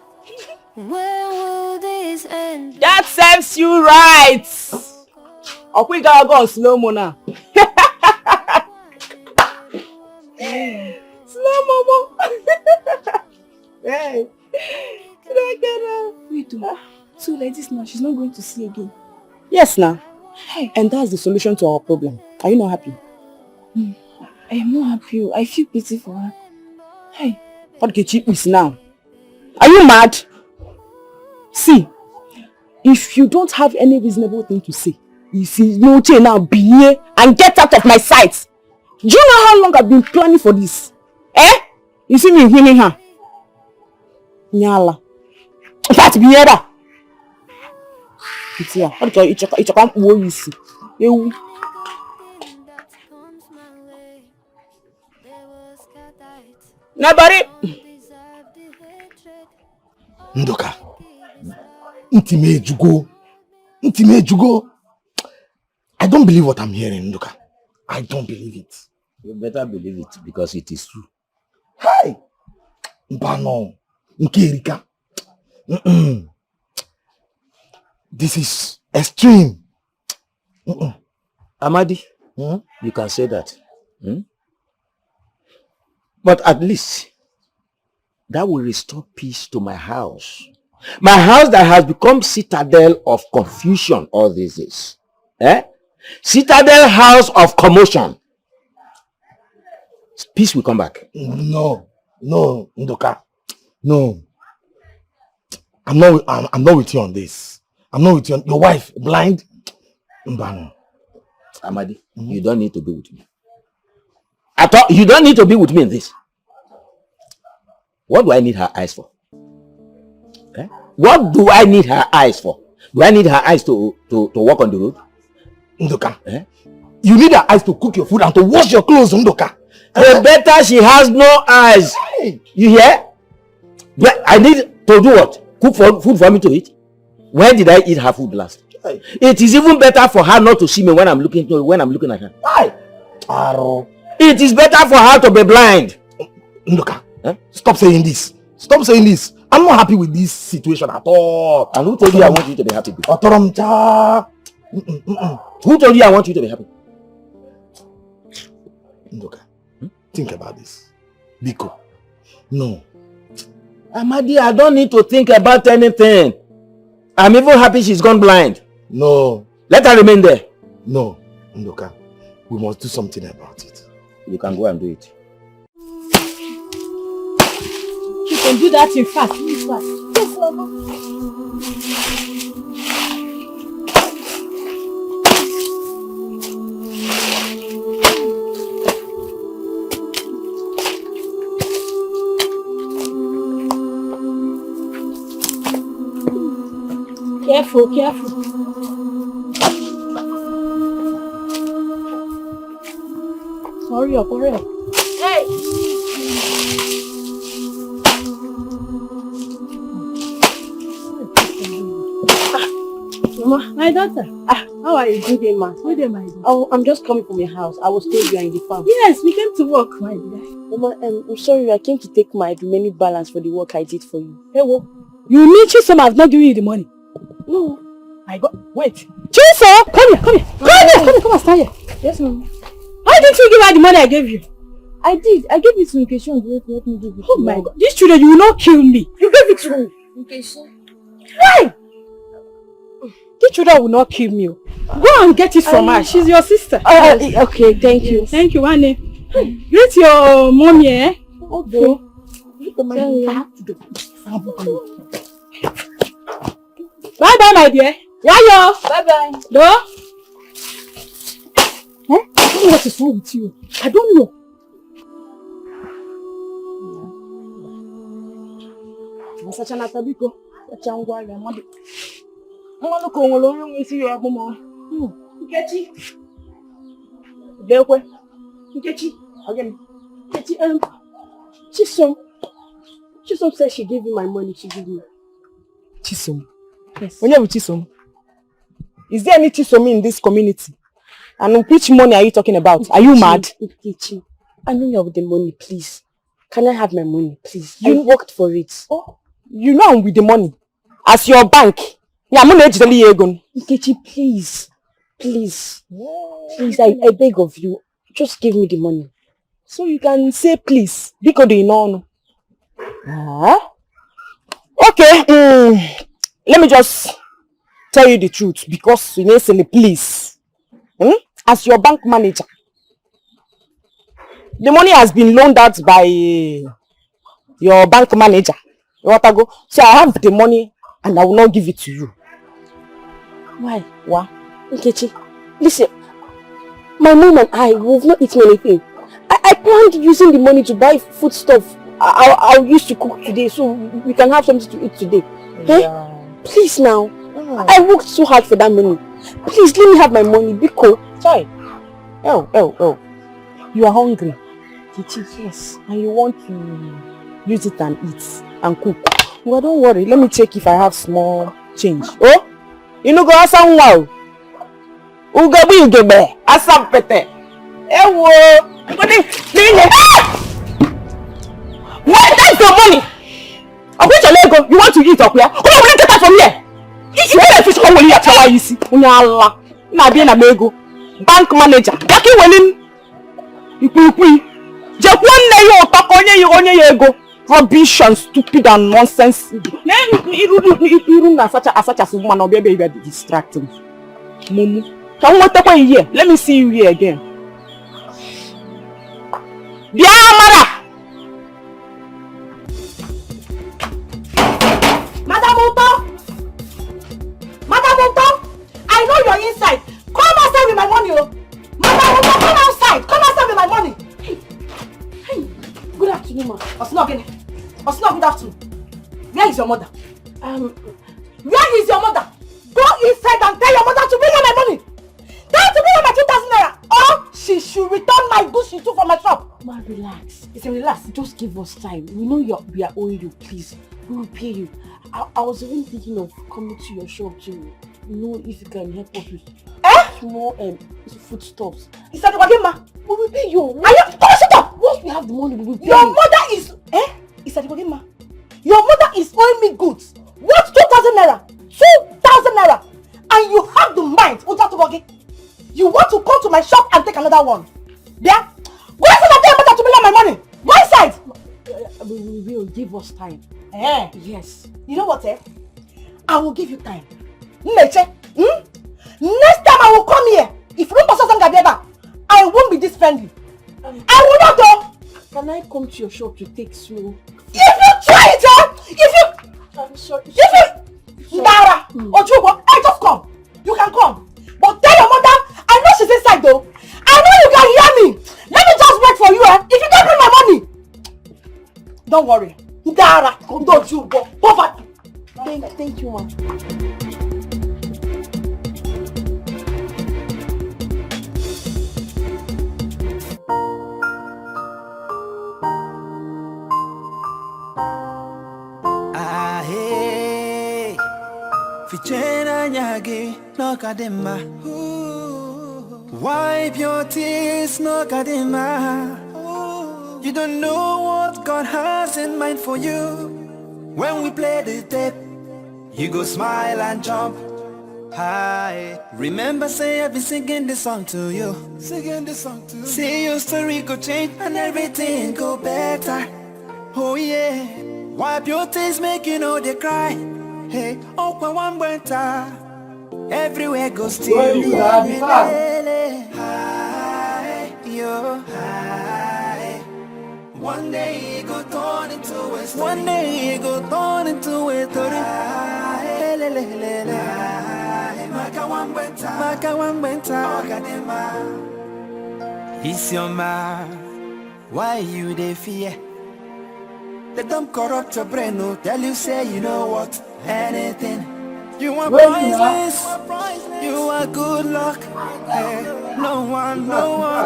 S8: Where will this end?
S4: That serves you right. Or we gotta go slow mo now. Slow mo. Hey.
S2: Wait, so like this now, she's not going to see again.
S4: Yes, now.
S2: Hey.
S4: And that's the solution to our problem. Are you not happy?
S2: I am not happy. I feel pity for her. Hey.
S4: What get you is now? Are you mad? See, if you don't have any reasonable thing to say, you see no change now, be here and get out of my sight. Do you know how long I've been planning for this? Eh? You see me healing her? Nyala. In fact, be here. It's here. What do you can't you see? You. Nobody.
S7: Ndoka. Intime Jugo. I don't believe what I'm hearing, Ndoka. I don't believe it.
S3: You better believe it because it is true.
S7: Hi. Mbano. Nkerika. This is extreme.
S3: Amadi, you can say that. But at least that will restore peace to my house. My house that has become citadel of confusion all these days. Citadel house of commotion. Peace will come back.
S7: No, Ndoka. No. I'm not with you on this. I'm not with you on your wife, blind. Mbano.
S3: Amadi, you don't need to be with me. At all, you don't need to be with me in this. What do I need her eyes for? What do I need her eyes for? Do I need her eyes to walk on the road?
S7: Ndoka. You need her eyes to cook your food and to wash your clothes, Ndoka.
S3: The better she has no eyes. You hear? I need to do what? Cook food for me to eat? When did I eat her food last? It is even better for her not to see me when I'm looking at her.
S7: Arrow.
S3: It is better for her to be blind.
S7: Ndoka, stop saying this. Stop saying this. I'm not happy with this situation at all.
S3: And who told you I want you to be happy? Who told you I want you to be happy?
S7: Ndoka, think about this. Biko. No.
S3: Amadi, I don't need to think about anything. I'm even happy she's gone blind.
S7: No.
S3: Let her remain there.
S7: No, Ndoka. We must do something about it.
S3: You can go and do it.
S5: You can do that in fast. Yes, Mama. Careful. Hurry up.
S2: Hey!
S5: Mama, my daughter. How are you?
S2: Good day, ma.
S5: Good day, my dear.
S2: Oh, I'm just coming from your house. I was told you are in the farm.
S5: Yes, we came to work, my dear.
S2: Mama, I'm sorry. I came to take my remaining balance for the work I did for you.
S5: Hey, well, you need Chisom has not given you the money.
S2: No.
S5: My God, wait. Chisom, come here. Come and stand here.
S2: Yes, ma'am.
S5: Why didn't you give her the money I gave you?
S2: I did. I gave it to Nkechi and let me give it
S5: Oh
S2: to
S5: my
S2: you.
S5: God, these children, you will not kill me. You gave it to me.
S2: Nkechi.
S5: Why? These children will not kill me. Go and get it from her. She's your sister.
S2: Okay, thank you.
S5: Thank you, Wane. Greet your mommy, eh?
S2: Okay.
S5: Bye-bye, my dear. Yayo.
S2: Bye-bye.
S5: No? I don't know what is wrong with you. I don't know.
S2: Chisom said she gave you my money to give me.
S4: Chisom?
S2: Yes.
S4: When you're with Chisom? Is there any Chisom in this community? And which money are you talking about? Are you mad?
S2: Nkechi, I know you're with the money, please. Can I have my money, please? You worked for it.
S4: Oh, you know I'm with the money. As your bank. Yeah, I'm going to
S2: Nkechi, please. Please. Please, I beg of you. Just give me the money.
S4: So you can say please. Because they know. Okay. Let me just tell you the truth. Because you need to say please. As your bank manager. The money has been loaned out by your bank manager. So I have the money and I will not give it to you.
S2: Why?
S4: What?
S2: Nkechi, listen. My mom and I will not eat anything. I planned using the money to buy food stuff I'll use to cook today so we can have something to eat today.
S4: Yeah.
S2: Please now. I worked so hard for that money. Please let me have my money, Biko.
S4: Sorry. Oh. You are hungry.
S2: Yes.
S4: And you want to use it and eat and cook. Well, don't worry. Let me check if I have small change. Oh? You know go ask wow. Ugabi ugebe. Asam pete. Ewo. Where that's your money? Of which Lego you want to eat up here? Come on, will you take that from here? If you want a fish, come will you at our easy? Unyala. Na be na mego. Bank manager. Yaki welin. Ipi. Jekwane yo takonye yo ego. Rubbish and stupid and nonsense. Iru na such as woman or baby distracting. Mumu. Can you take one here? Let me see you here again. Mara.
S5: Madam Oto, I know you're inside. Come outside with my money, oh. Madam Oto, come outside. Come outside with my money. Hey. Good afternoon, ma. Osino, good afternoon. Where is your mother? Where is your mother? Go inside and tell your mother to bring her my money. Tell her to bring her my 2,000 naira. Or she should return my goods she took from my shop.
S2: Ma, relax.
S5: It's a relax.
S2: Just give us time. We know we are owing you, please. We will pay you. I was even thinking of coming to your shop to know if you can help us with small foodstuffs.
S5: Is that what ma?
S2: We will pay you.
S5: Are you? Shut up!
S2: Once we have the money, we will pay
S5: Your
S2: you.
S5: mother is Is that what ma? Your mother is owing me goods. What 2,000 naira? 2,000 naira. And you have the mind, Utatobogi. You want to come to my shop and take another one. Yeah? Go inside and tell your mother to bring out my money. Go inside.
S2: We will. Give us time. Yes.
S5: You know what, I will give you time. Next time I will come here. If you don't pass something I won't be this friendly. I will not go.
S2: Can I come to your shop to take slow?
S5: If you try it,
S2: I'm sorry.
S5: If you Ndara or Chubo, I just come. You can come. But tell your mother, I know she's inside though. I know you can hear me. Let me just wait for you, if you don't bring my money. Don't worry. Ndara, don't you go. Poverty.
S2: Thank you, ma.
S9: Fichena nyagi no kadema. Wipe your tears no kadema. You don't know what God has in mind for you. When we play the tape, you go smile and jump. Hi, remember say I've been singing this song to you. Singing this song to you. See your story go change and everything go better. Oh yeah, wipe your tears, make you know they cry. Hey, open one winter, everywhere goes still. Hi, yo, hi. One day it go turn into a story. One day it go turn into a story. Maka one winter, it's your man. Why you they fear? They don't corrupt your brain, no. Tell you say you know what, anything. You are priceless, you are good luck. Hey, no one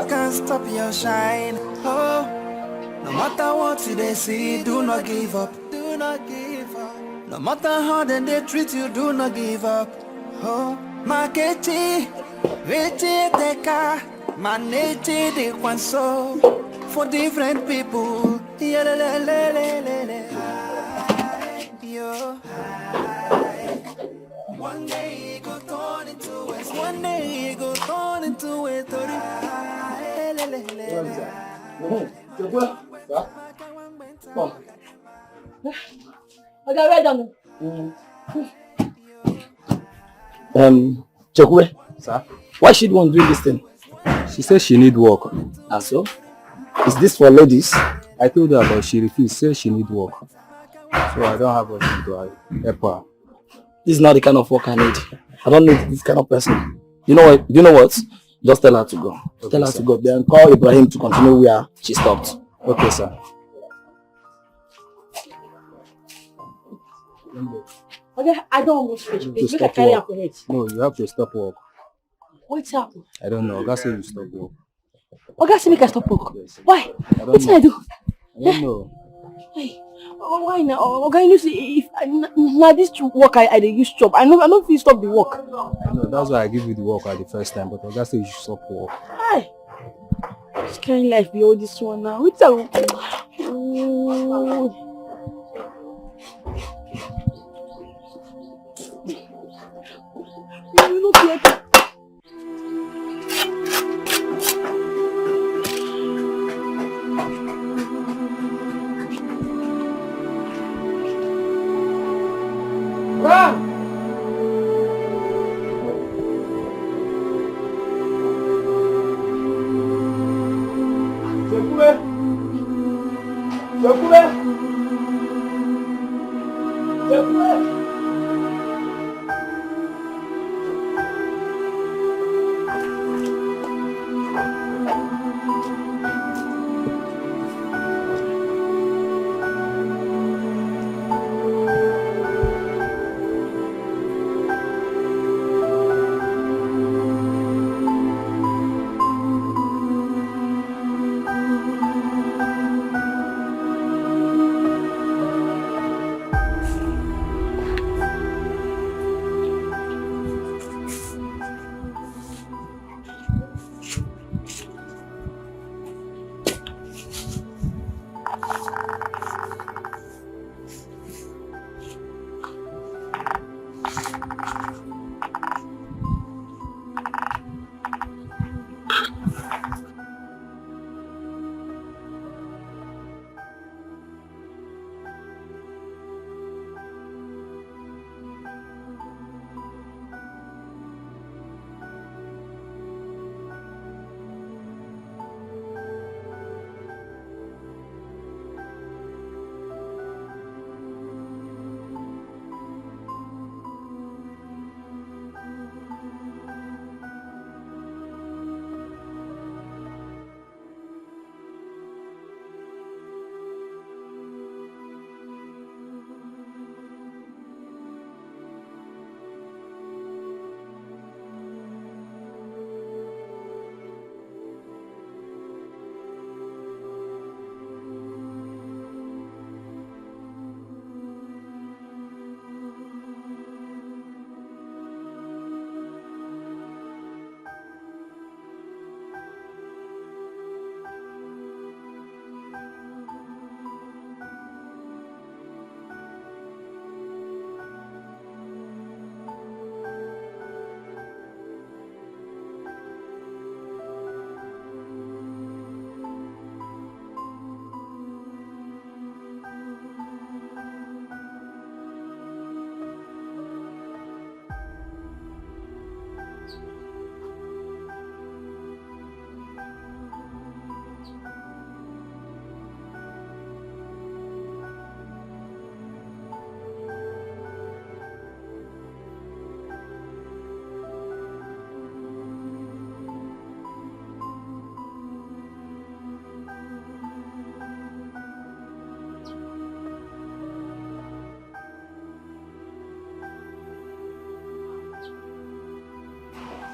S9: can stop your shine. Oh, no matter what they see, do not give up. Do not give up. No matter how they treat you, do not give up. Oh, Maketi, Richi Deka, Maneti de Kwanso, for different people. Yo, one day it go turn into a, one day it go turn into a story.
S5: Okay, well done.
S3: Chekwe,
S10: Sir?
S3: why should one do this thing?
S10: She says she need work.
S3: And so? Is this for ladies?
S10: I told her, but she refused. Says she need work. So I don't have anything to help her.
S3: This is not the kind of work I need. I don't need this kind of person. You know what? You know what? Just tell her to go.
S10: Okay,
S3: tell her
S10: sir.
S3: to go. Then call Ibrahim to continue where she stopped.
S10: Okay, sir.
S5: Okay, I don't almost finish.
S10: To
S5: Please, make a
S10: stop
S5: carry
S10: work.
S5: up for it.
S10: No, you have to stop work.
S5: What's happened?
S10: I don't know. God said you stop work.
S5: Okay, see, make a stop work.
S10: Yes.
S5: Why?
S10: I don't
S5: What did I
S10: know.
S5: do?
S10: I don't know.
S5: Hey, why now? Okay, you see, if now this work I use job, I don't feel stop the work.
S10: I know. That's why I give you the work at the first time. But God said you should stop work.
S5: Hi. This kind of life be all this one now. What's up? You look like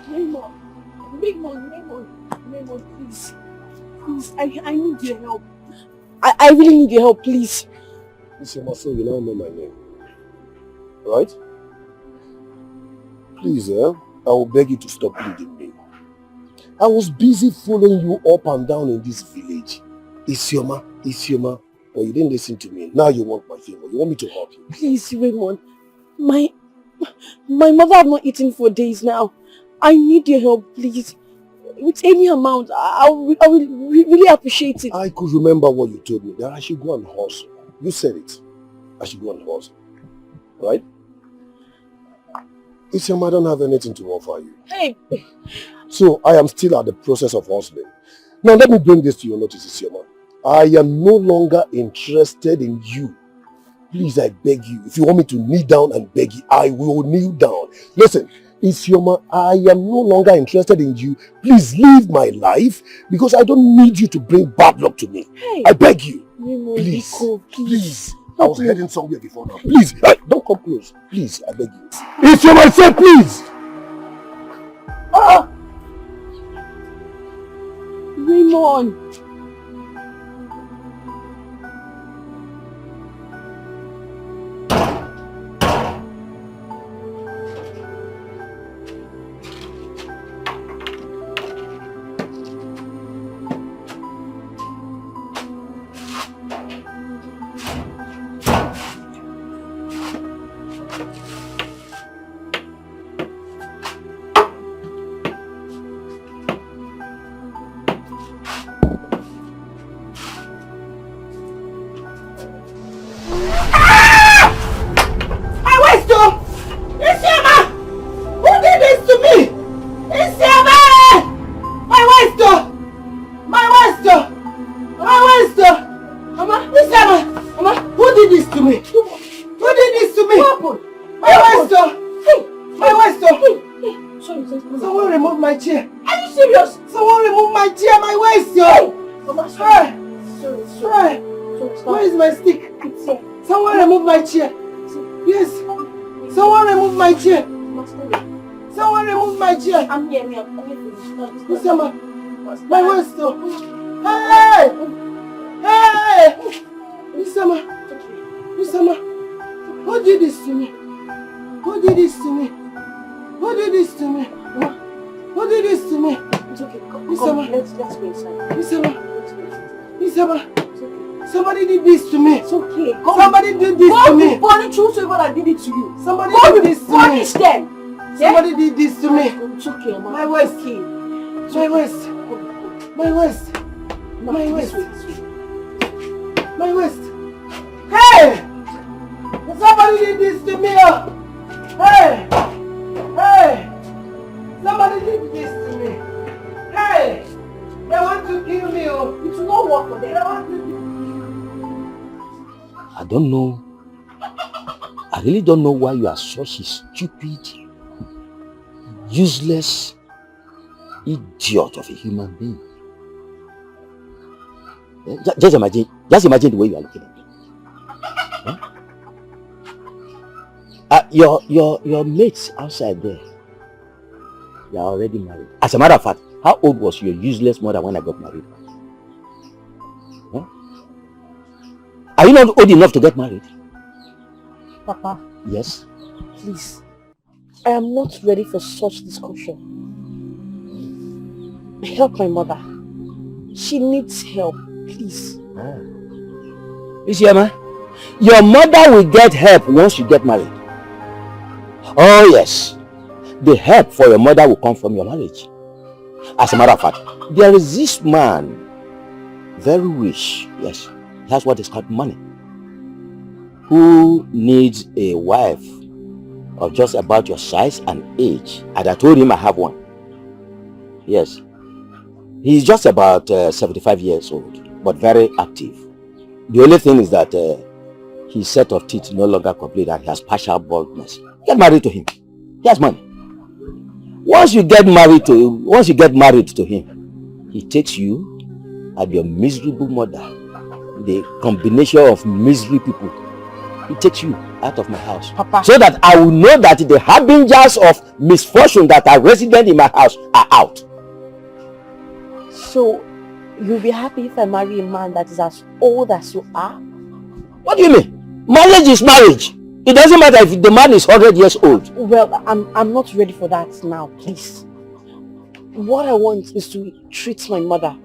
S2: Raymond, please. Please, I need your help. I really need your help, please.
S7: Listen, Maso, you now know my name. Right? Please, I will beg you to stop pleading me. I was busy following you up and down in this village. Isioma, but you didn't listen to me. Now you want my favor. You want me to help you.
S2: Please, Raymond. My mother has not eaten for days now. I need your help, please. With any amount, I will really appreciate it.
S7: I could remember what you told me, that I should go and hustle. You said it. I should go and hustle. Right? Isioma, I don't have anything to offer you.
S2: Hey.
S7: So I am still at the process of hustling. Now let me bring this to your notice, Isioma. I am no longer interested in you. Please, I beg you. If you want me to kneel down and beg you, I will kneel down. Listen, Isioma, I am no longer interested in you. Please leave my life because I don't need you to bring bad luck to me.
S2: Hey.
S7: I beg you.
S2: Please.
S7: Please. I was heading somewhere before now. Please, don't come close. Please, I beg you. Isioma, I said please.
S2: Raymond.
S1: Somebody did this to me.
S2: It's okay.
S1: Somebody did this to me.
S2: Punish whosoever that did it to you.
S1: Somebody did this to me.
S2: Punish them.
S1: Somebody did this to me.
S2: It's okay, man.
S1: My waist. My waist. My waist. My waist. My waist. Hey! Somebody did this to me. Hey! Hey! Somebody did this to me. Hey! They want to kill me.
S2: It will not work for them.
S1: They want to kill me.
S3: I don't know. I really don't know why you are such a stupid, useless idiot of a human being. Just imagine the way you are looking at me. Your mates outside there, they are already married. As a matter of fact, how old was your useless mother when I got married? Huh? Are you not old enough to get married?
S2: Papa.
S3: Yes.
S2: Please. I am not ready for such discussion. Help my mother. She needs help. Please.
S3: Isioma, your mother will get help once you get married. Oh yes. The help for your mother will come from your marriage. As a matter of fact, there is this man, very rich, yes, he has what is called money, who needs a wife of just about your size and age. And I told him I have one. Yes. He's just about 75 years old, but very active. The only thing is that his set of teeth no longer complete and he has partial baldness. Get married to him. He has money. Once you get married to him, he takes you and your miserable mother, the combination of misery people, he takes you out of my house.
S4: Papa.
S3: So that I will know that the harbingers of misfortune that are resident in my house are out.
S2: So, you'll be happy if I marry a man that is as old as you are?
S3: What do you mean? Marriage is marriage. It doesn't matter if the man is 100 years old.
S2: Well, I'm not ready for that now, please. What I want is to treat my mother.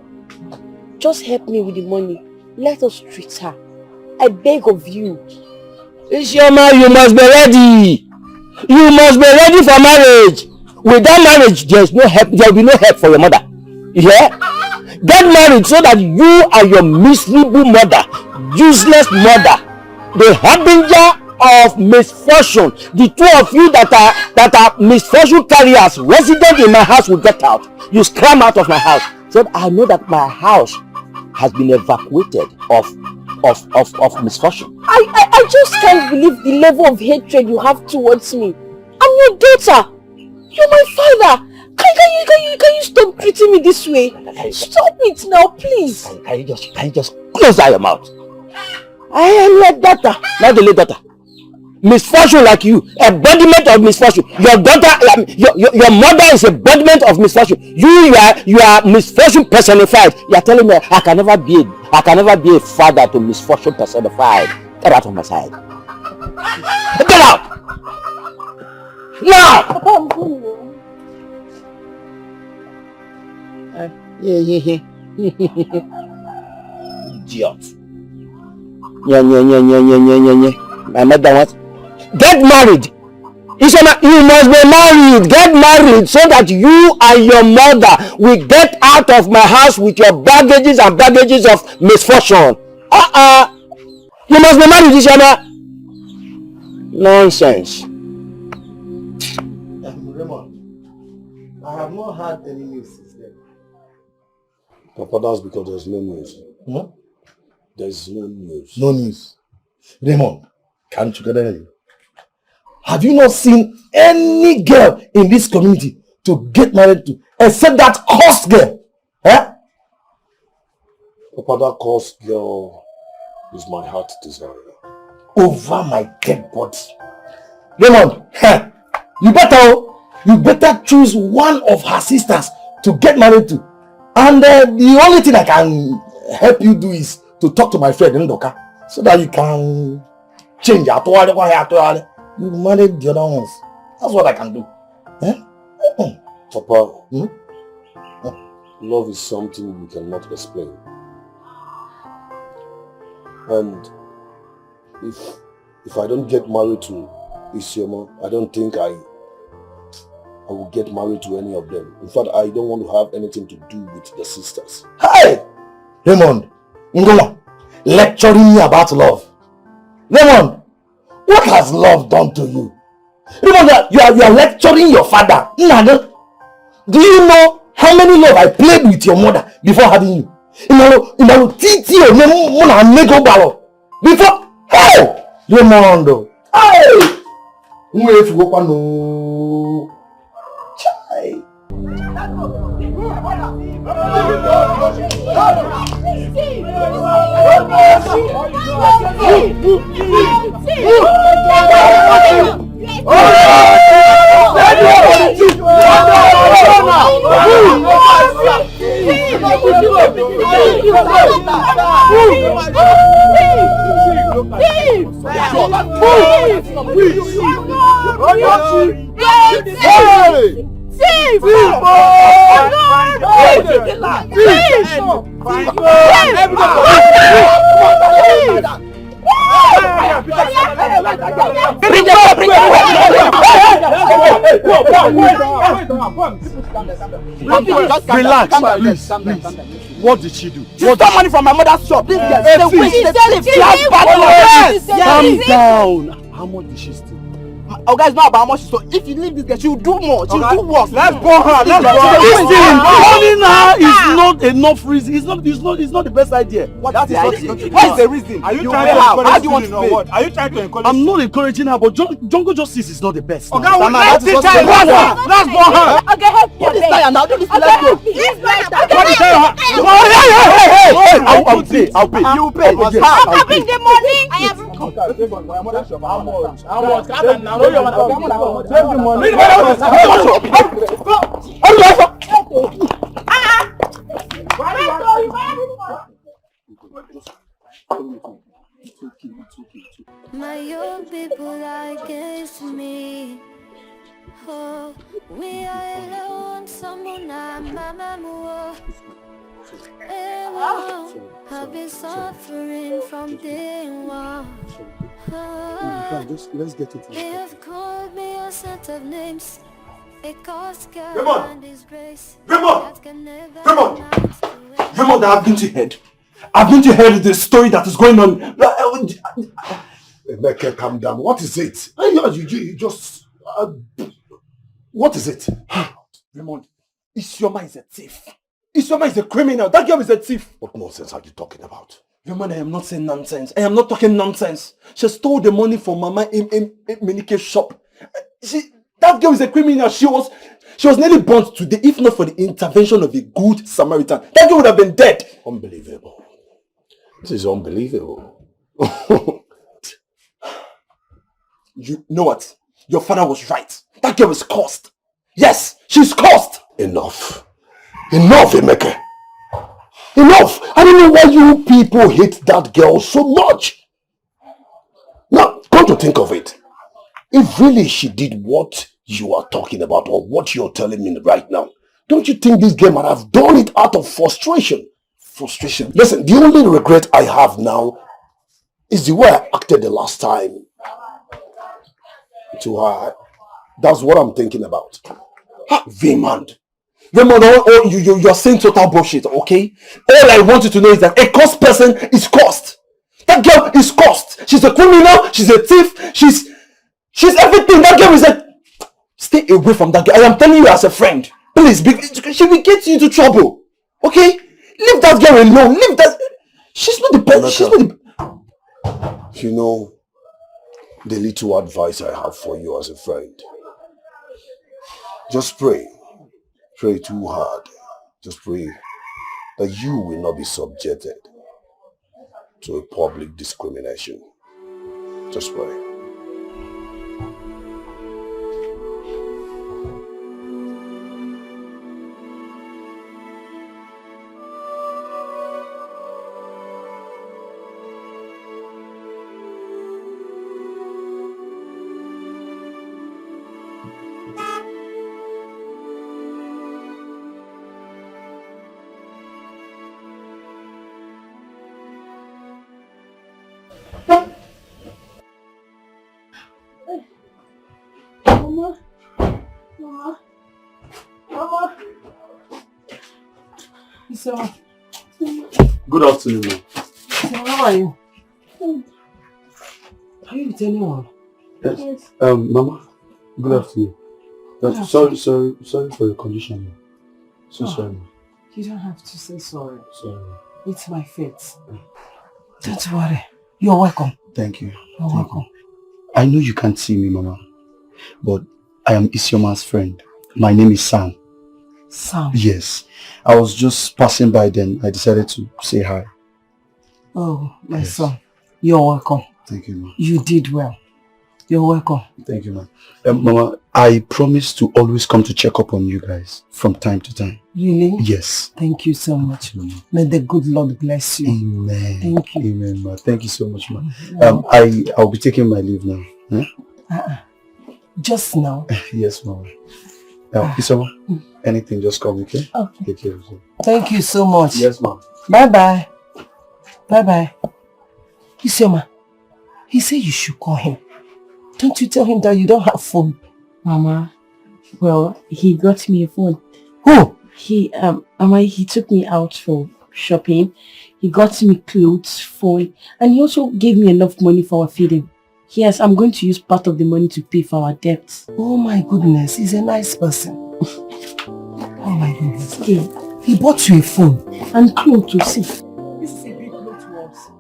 S2: Just help me with the money. Let us treat her. I beg of you.
S3: Isioma, you must be ready. You must be ready for marriage. Without marriage, there's no help. There will be no help for your mother. Yeah? Get married so that you and your miserable mother, useless mother, the harbinger of misfortune, the two of you that are misfortune carriers resident in my house will get out. You scram out of my house. So that I know that my house has been evacuated of misfortune.
S2: I just can't believe the level of hatred you have towards me. I'm your daughter. You're my father. Can you stop treating me this way? Stop it now, please.
S3: Can you just close down your mouth? I am your daughter, not the late daughter. Misfortune like you, embodiment of misfortune. Your daughter, your mother is embodiment of misfortune. You are misfortune personified. You are telling me I can never be a father to misfortune personified. Get out of my side. Get out! Now!
S2: Papa, I'm going.
S3: Idiot. My mother wants. Get married. Isioma, you must be married. Get married so that you and your mother will get out of my house with your baggages and baggages of misfortune. You must be married, Isioma. Nonsense.
S6: Raymond, I have not had any news since then.
S7: Papa, that's because there's no news.
S6: Hmm?
S7: There's no news.
S6: No news. Raymond, can't you get any? Have you not seen any girl in this community to get married to except that cursed girl? Eh?
S7: Papa, that cursed girl is my heart desire.
S6: Over my dead body. Raymond, you better choose one of her sisters to get married to. And the only thing I can help you do is to talk to my friend Ndoka so that you can change your atoale. You marry the other ones. That's what I can do. Eh?
S7: Papa, love is something we cannot explain. And if I don't get married to Isioma, I don't think I will get married to any of them. In fact, I don't want to have anything to do with the sisters.
S6: Hey! Raymond, Ngoma, lecturing me about love. Raymond, what has love done to you? Raymond, you are lecturing your father. Do you know how many love I played with your mother before having you? Before, hey! Raymond, hey! If you go no. Chai.
S7: Relax, please. What did she do?
S4: She stole money from my mother's shop. Calm
S7: down. How much did she steal?
S3: Our guys know about how much. So if you leave this girl, she'll do more. She'll do worse.
S6: Let's burn her. Let's burn her. Listen, burning her is not enough reason. It's not the best idea.
S3: What is the reason?
S6: Are you
S3: You
S6: trying
S3: pay
S6: to
S3: how?
S6: encourage
S3: How do you want to
S6: stealing or
S3: pay?
S6: what? Are you trying to encourage? I'm not encouraging her, but Jungle Justice is not the best. Okay,
S3: Let's
S6: burn her. Let's burn her.
S5: Okay, help me.
S3: What is that now? Let's go. I'll pay. You pay.
S5: I'll bring the money. I have.
S6: How much?
S8: My young people are against me. Oh, we are alone, someone mama mua. I've been suffering from day one.
S7: Let's get it.
S8: They have called me a set of names. A cost girl and disgrace.
S6: Raymond!
S8: Can never
S6: Raymond!
S8: amount to it.
S6: Raymond, I've been to head. I've been to head the story that is going on.
S7: Emeka, calm down. What is it? You just... what is it?
S6: Raymond, Isioma is a thief. Isioma is a criminal. That girl is a thief.
S7: What nonsense are you talking about?
S6: Raymond, I am not saying nonsense. I am not talking nonsense. She stole the money from Mama in Minike's shop. That girl is a criminal. She was nearly burnt to death if not for the intervention of a good Samaritan. That girl would have been dead.
S7: Unbelievable. This is unbelievable.
S6: You know what? Your father was right. That girl is cursed. Yes, she's cursed.
S7: Enough. Enough, Emeka. Enough. I don't know why you people hate that girl so much. Now, come to think of it. If really she did what you are talking about or what you're telling me right now, don't you think this girl might have done it out of frustration? Frustration. Listen, the only regret I have now is the way I acted the last time to her. That's what I'm thinking about.
S6: Raymond, you're saying total bullshit, okay? All I want you to know is that a cursed person is cursed. That girl is cursed. She's a criminal, she's a thief, she's everything. That girl is a... Stay away from that girl. I am telling you as a friend. Please, she will get you into trouble. Okay? Leave that girl alone. Leave that... She's not the best. She's not the...
S7: You know, the little advice I have for you as a friend. Just pray. Pray too hard. Just pray that you will not be subjected to a public discrimination. Just pray.
S1: So,
S6: Good afternoon, ma'am.
S1: how are you? Are you with anyone?
S6: Yes. Mama, good afternoon. Sorry for your condition, ma'am. Sorry, ma'am.
S1: You don't have to say sorry.
S6: Sorry.
S1: It's my fate. Don't worry. You're welcome.
S6: Thank you.
S1: You're welcome.
S6: I know you can't see me, Mama, but I am Isioma's friend. My name is Sam.
S1: Sam?
S6: Yes. I was just passing by then. I decided to say hi.
S1: Oh, my son. You're welcome.
S6: Thank you, Mama.
S1: You did well. You're welcome.
S6: Thank you, Mama. Mama, I promise to always come to check up on you guys from time to time.
S1: Really?
S6: Yes.
S1: Thank you so much. May the good Lord bless you.
S6: Amen.
S1: Thank you.
S6: Amen, Ma. Thank you so much, Ma. I'll be taking my leave now. Huh?
S1: Just now?
S6: Yes, Mama. Isoma, anything, just call me, okay?
S1: Okay.
S6: Take care of you.
S1: Thank you so much.
S6: Yes, Ma.
S1: Bye-bye. Bye-bye. Isioma, he said you should call him. Don't you tell him that you don't have phone?
S2: Mama, well, he got me a phone.
S1: Who?
S2: Mama, he took me out for shopping. He got me clothes, phone, and he also gave me enough money for our feeding. Yes, I'm going to use part of the money to pay for our debts.
S1: Oh my goodness, he's a nice person. Oh my goodness. He bought you a phone.
S2: And clothes to see.
S4: This is a big note to us.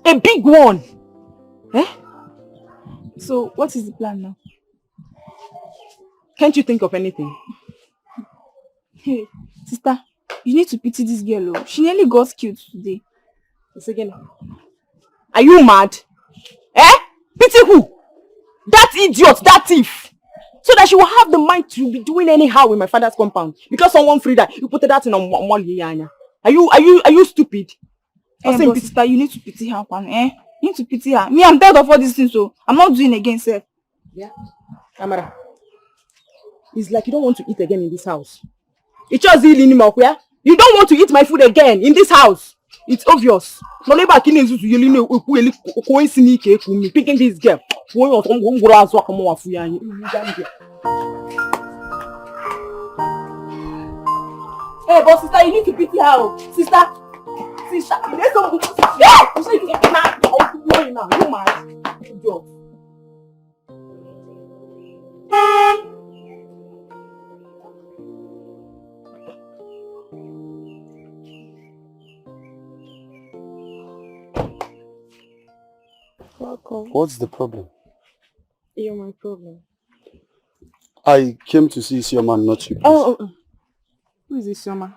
S4: A big one! Eh?
S5: So, what is the plan now?
S4: Can't you think of anything?
S5: Hey, sister, you need to pity this girl. Oh. She nearly got killed today.
S4: Again. Are you mad? Eh? Pity who? That idiot, that thief. So that she will have the mind to be doing anyhow in my father's compound. Because someone freed her, you put that in on one year. Are you stupid?
S5: But sister, you need to pity her, eh? You need to pity her. Me, I'm tired of all these things, so I'm not doing again, sir.
S4: Yeah. Amara. It's like you don't want to eat again in this house. It's just you don't want to eat my food again in this house. It's obvious. Picking this girl.
S5: Hey, but sister, you need to pity her. Sister.
S2: Welcome.
S6: What's the problem?
S2: You're my problem.
S6: I came to see Isioma, not you.
S2: Oh. Who is Isioma?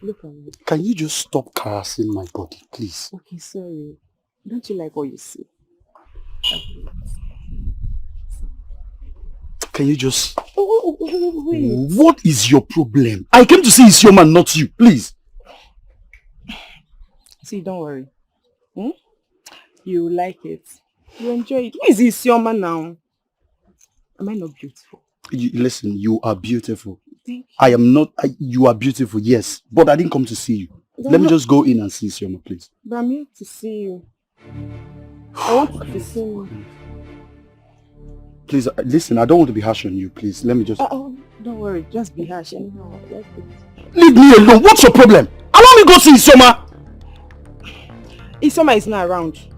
S2: Look at me.
S6: Can you just stop harassing my body, please?
S2: Okay, sorry. Don't you like what you see?
S6: Can you just...
S2: Wait.
S6: What is your problem? I came to see Isioma, not you, please.
S4: See, don't worry. You like it. You enjoy it. Who is Isioma now? Am I not beautiful?
S6: Listen, you are beautiful.
S4: Thank you.
S6: I am not... you are beautiful, yes. But I didn't come to see you. Let me just go in and see Isioma, please.
S2: But I'm here to see you. I want you to see me.
S6: Please, listen, I don't want to be harsh on you, please. Let me just...
S2: don't worry. Just be harsh anyhow.
S6: Leave me alone. What's your problem? Allow me go see Isioma.
S4: Isioma is not around.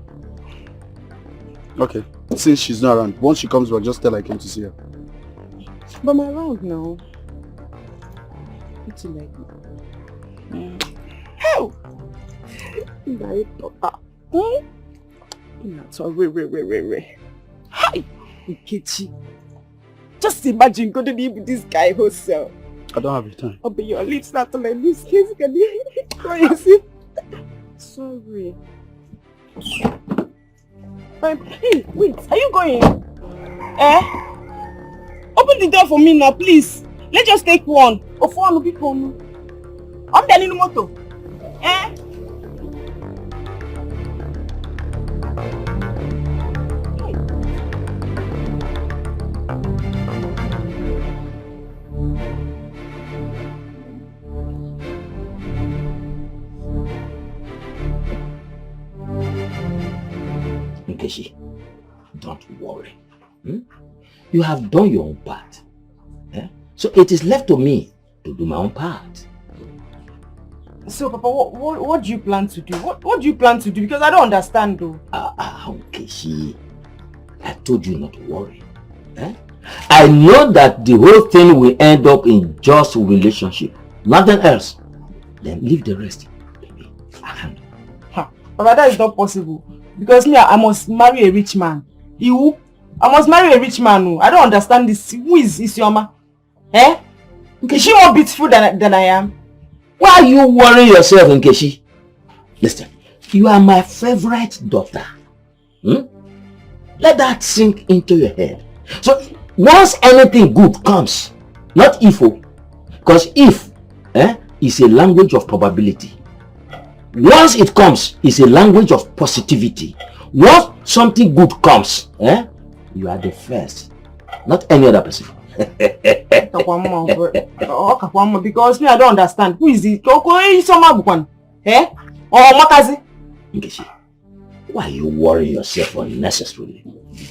S6: Okay. Since she's not around, once she comes back, just tell her I came to see her.
S2: But I'm around now. What you like?
S4: Hell! Hi! Nkechi. Just imagine going to be with this guy wholesale.
S6: I don't have the time.
S4: Oh, but your lips not like this. Can you see?
S2: Sorry.
S4: Hey, wait, are you going? Open the door for me now, please. Let's just take one. I'm telling you, moto.
S3: Nkechi, don't worry. You have done your own part. So it is left to me to do my own part.
S4: So, Papa, what do you plan to do? What do you plan to do? Because I don't understand, though.
S3: Nkechi, I told you not to worry. I know that the whole thing will end up in just relationship. Nothing else. Then leave the rest to me. I handle.
S4: Papa, that is not possible. Because me, I must marry a rich man. You? I must marry a rich man. I don't understand this. Who is Isioma? Is she more beautiful than I am?
S3: Why are you worrying yourself, Nkechi? Listen, you are my favorite daughter. Let that sink into your head. So, once anything good comes, not if, because if is a language of probability. Once it comes, it's a language of positivity. Once something good comes, you are the first, not any other person.
S4: Because me, I don't understand. Who is it?
S3: Nkechi, why are you worrying yourself unnecessarily?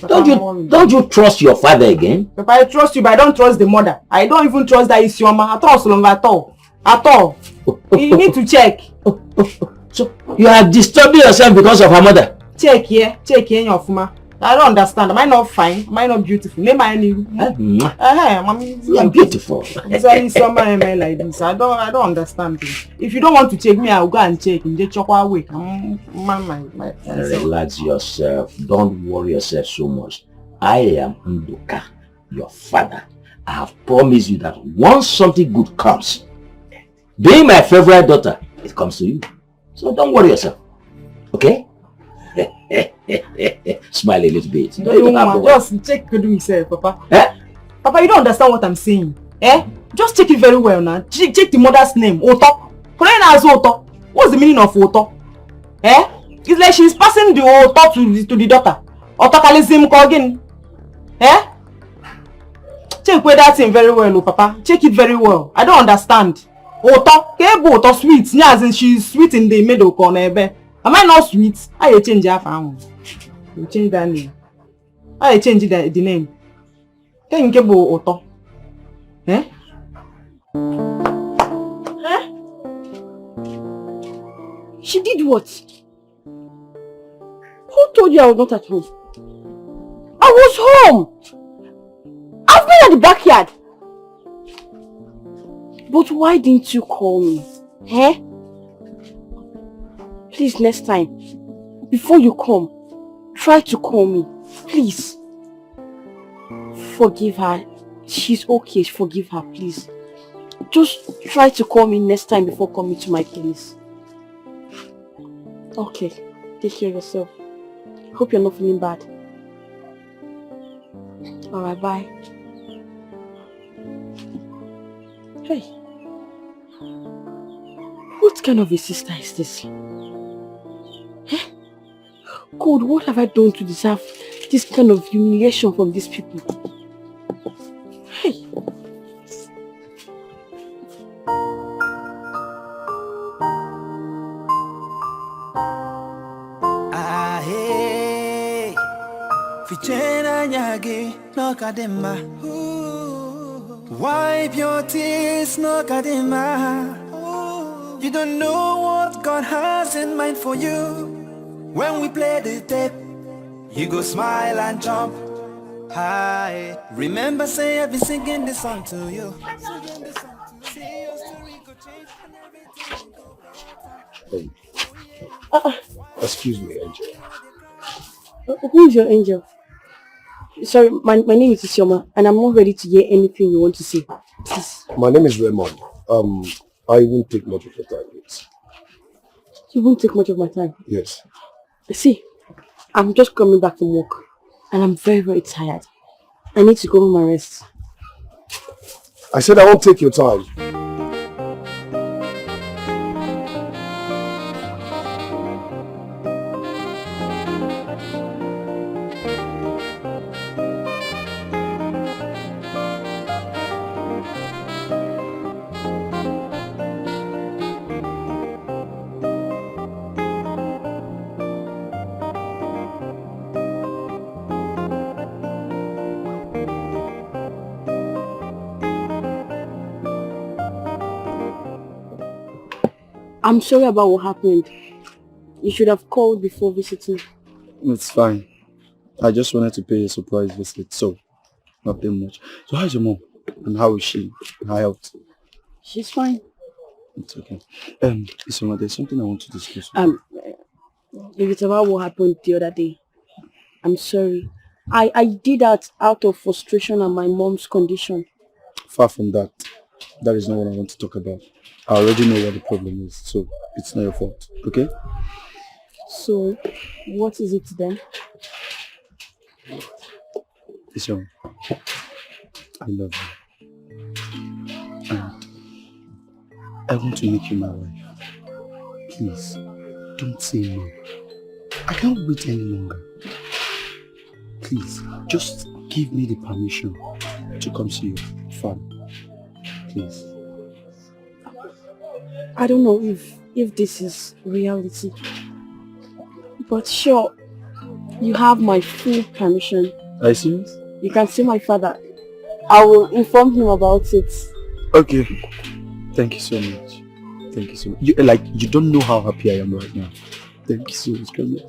S3: Don't you trust your father again?
S4: Papa, I trust you, but I don't trust the mother. I don't even trust that Isioma. I trust Solomon at all. At all. You need to check.
S3: So you are disturbing yourself because of her mother?
S4: Check here your fuma. I don't understand. Am I not fine? Am I not beautiful? Name my name. Mommy,
S3: you are beautiful.
S4: Exactly, somebody like this. I don't understand this. If you don't want to check me, I'll go and check. In the chocolate week.
S3: Relax yourself. Don't worry yourself so much. I am Nduka, your father. I have promised you that once something good comes, being my favorite daughter, it comes to you. So don't worry yourself. Okay? Smile a little bit.
S4: Just check yourself, Papa. Papa, you don't understand what I'm saying. Just check it very well now. Check the mother's name. Oto. Oto. What's the meaning of Oto? It's like she's passing the Oto to the daughter. Otokalism again. Check with that thing very well, Papa. Check it very well. I don't understand. Oto. Oto sweet. As in she's sweet in the middle corner. Am I not sweet? I change her family. You change that name. I change the name. Can you get Oto?
S2: She did what? Who told you I was not at home? I was home. I've been at the backyard. But why didn't you call me? Please, next time, before you come, try to call me. Please. Forgive her. She's okay. Forgive her, please. Just try to call me next time before coming to my place. Okay. Take care of yourself. Hope you're not feeling bad. Alright, bye. Hey. What kind of a sister is this? God, what have I done to deserve this kind of humiliation from these people? Hey.
S9: Hey. Fichena nyagi no kadema. Wipe your tears no kadema. You don't know what God has in mind for you. When we play the tape, you go smile and jump high. Remember, say I've been singing this song to you.
S7: Excuse me, Angel.
S2: Who is your angel? Sorry, my name is Isioma, and I'm not ready to hear anything you want to say. Please.
S7: My name is Raymond. I won't take much of your time, please.
S2: You won't take much of my time?
S7: Yes.
S2: See, I'm just coming back from work, and I'm very, very tired. I need to go home and rest.
S7: I said I won't take your time.
S2: I'm sorry about what happened. You should have called before visiting.
S10: It's fine. I just wanted to pay a surprise visit, so nothing much. So how's your mom? And how is she? Her health?
S2: She's fine.
S10: It's okay. Isoma, there's something I want to discuss.
S2: If it's about what happened the other day, I'm sorry. I did that out of frustration and my mom's condition.
S10: Far from that. That is not what I want to talk about. I already know what the problem is, so it's not your fault, okay?
S2: So, what is it then?
S10: Isoma, I love you. And I want to make you my wife. Please, don't say no. I can't wait any longer. Please, just give me the permission to come see your father. Please.
S2: I don't know if this is reality, but sure, you have my full permission.
S10: Are you serious?
S2: You can see my father. I will inform him about it.
S10: Okay. Thank you so much. Thank you so much. You don't know how happy I am right now. Thank you so much. Come here.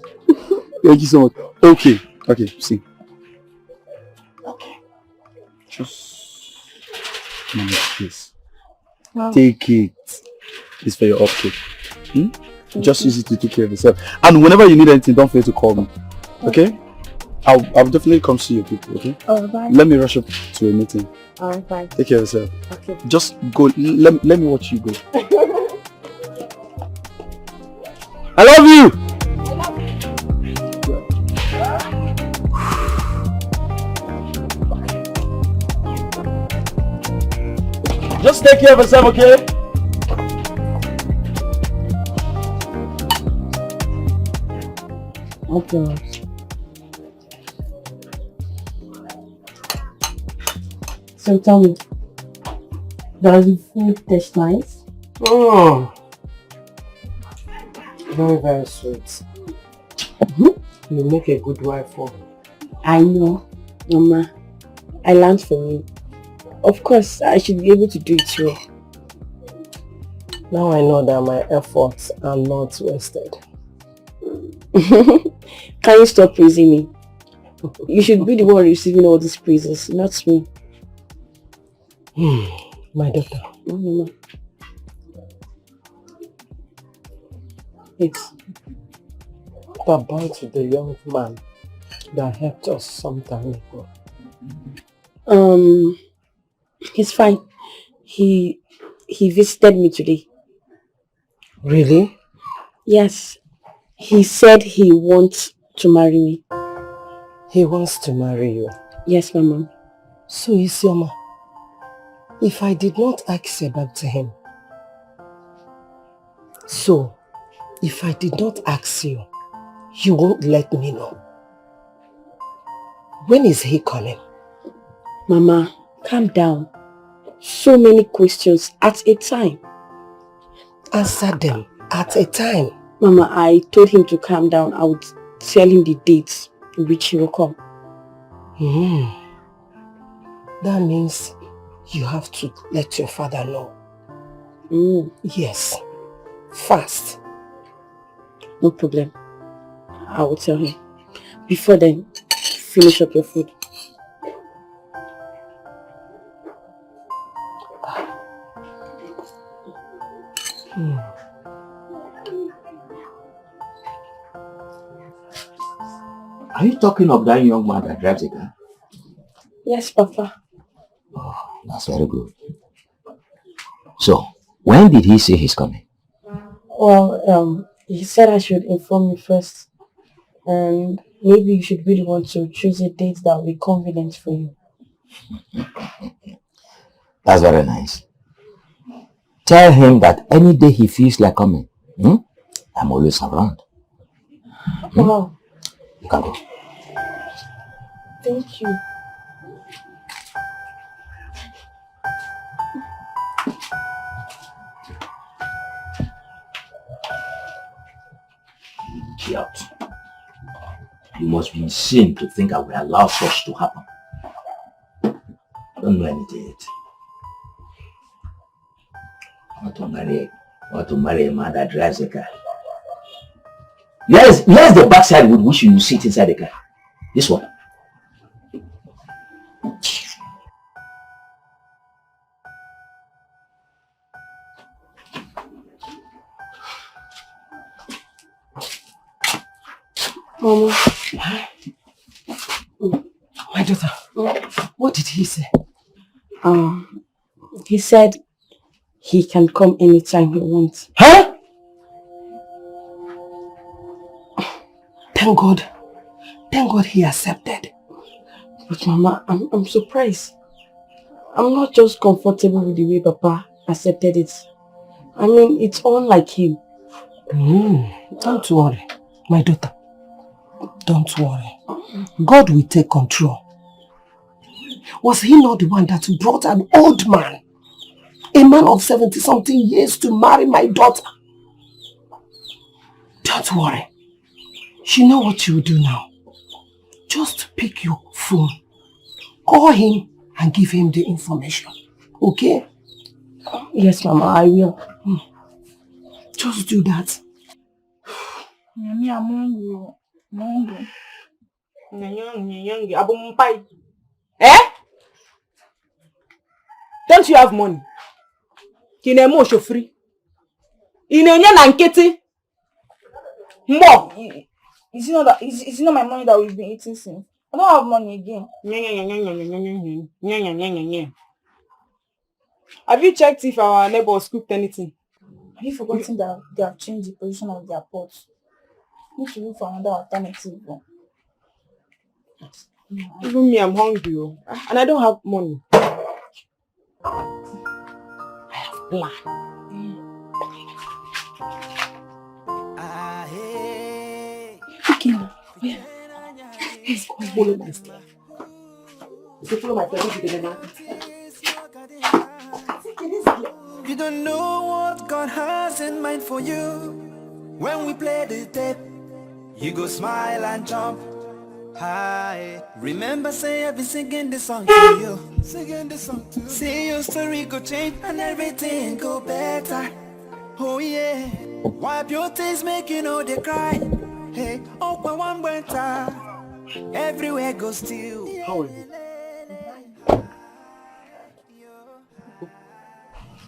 S10: Thank you so much. Okay, see. Okay. Just manage this. Wow. Take it. It's for your upkeep. Just use it to take care of yourself. And whenever you need anything, don't forget to call me. Okay? I'll definitely come see your people, okay?
S2: Bye.
S10: Let me rush up to a meeting.
S2: Bye.
S10: Take care of yourself.
S2: Okay.
S10: Just go. Let me watch you go. I love you! Just take care of yourself, okay?
S2: Okay. So tell me, does the food taste nice?
S1: Oh, very, very sweet. You make a good wife for me.
S2: I know, Mama. I learned from you. Of course, I should be able to do it well.
S1: Now I know that my efforts are not wasted.
S2: Can you stop praising me? You should be the one receiving all these praises, not me.
S1: My daughter.
S2: Mama.
S1: It's about the young man that helped us some time ago.
S2: He's fine. He visited me today.
S1: Really?
S2: Yes. He said he wants to marry me.
S1: He wants to marry you?
S2: Yes, Mama.
S1: So, Isioma, if I did not ask about him, so if I did not ask you, you won't let me know. When is he coming?
S2: Mama, calm down. So many questions at a time.
S1: Answer them at a time.
S2: Mama, I told him to calm down. I would tell him the dates in which he will come.
S1: That means you have to let your father know. Yes. Fast.
S2: No problem. I will tell him. Before then, finish up your food.
S3: Are you talking of that young man that drives a car?
S2: Yes, Papa.
S3: Oh, that's very good. So, when did he say he's coming?
S2: Well, he said I should inform you first. And maybe you should really want to choose a date that will be convenient for you.
S3: That's very nice. Tell him that any day he feels like coming, I'm always around.
S2: Wow.
S3: You can go.
S2: Thank you.
S3: Idiot. You must be insane to think I will allow such to happen. Don't know anything yet. I want to marry a man that drives a car. Yes, the backside with which you sit inside the car. This one.
S2: Mama.
S1: My daughter, what did he say?
S2: He said he can come anytime he wants.
S1: Huh? Thank God. Thank God he accepted.
S2: But Mama, I'm surprised. I'm not just comfortable with the way Papa accepted it. I mean, it's unlike him.
S1: Don't worry, my daughter. Don't worry. God will take control. Was he not the one that brought an old man, a man of 70-something years, to marry my daughter? Don't worry. You know what you will do now? Just pick your phone, call him and give him the information. Okay?
S2: Yes, Mama, I will.
S1: Just do that.
S11: Mommy, I'm hungry.
S4: I'm hungry. Eh? Don't you have money? Kinemo free. Inenya na nkiti. Mbo.
S5: Is it not my money that we've been eating since? I don't have money again.
S4: Have you checked if our neighbors cooked anything?
S5: Have you forgotten that they have changed the position of their pots? Need to look for another alternative.
S4: Even me, I'm hungry, and I don't have money. I have plan.
S5: Okay, now. Yeah.
S2: Let's go follow my step. You follow my friend to the market.
S9: You don't know what God has in mind for you. When we play the tape, you go smile and jump. Hi, remember say I've been singing this song to you. Singing this song to you. See your story go change and everything go better. Oh yeah, wipe your tears, make you know they cry. Hey, open one better. Everywhere goes still.
S7: How are you?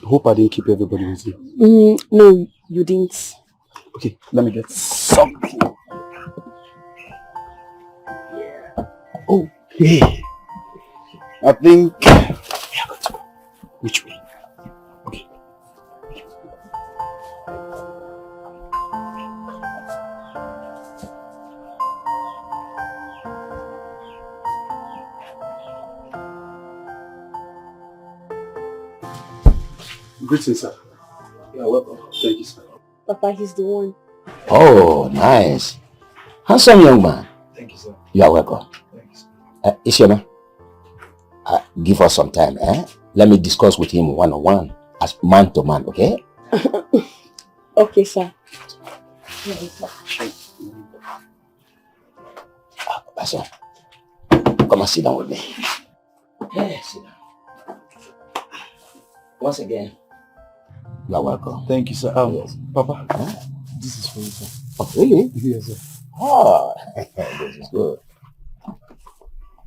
S7: Hope I didn't keep everybody waiting.
S2: No, you didn't.
S7: Okay, let me get something. Okay. I think we are going to go. Which way? Okay. Greetings, sir. You are welcome. Thank you, sir.
S2: Papa, he's the one.
S3: Oh, nice. Handsome young man.
S7: Thank you, sir.
S3: You are welcome.
S7: Thanks.
S3: Isioma, give us some time, eh? Let me discuss with him one-on-one, as man to man, okay?
S2: Okay, sir.
S3: Pastor, come and sit down with me. Hey, sit down. Once again, you are welcome.
S7: Thank you, sir.
S3: Yes.
S7: Papa,
S3: Huh?
S7: this is for you, sir.
S3: Oh, really?
S7: Yes, sir.
S3: Oh, this is good.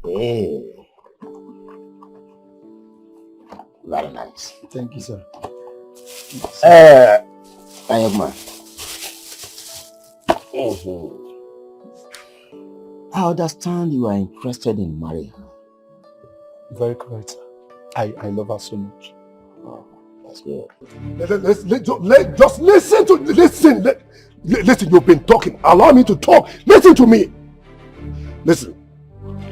S3: Hey. Very nice.
S7: Thank you, sir.
S3: Young man. I understand you are interested in marrying her.
S7: Very correct, sir. I love her so much.
S3: Oh, that's good.
S7: Just listen to listen. Listen, you've been talking. Allow me to talk. Listen to me. Listen,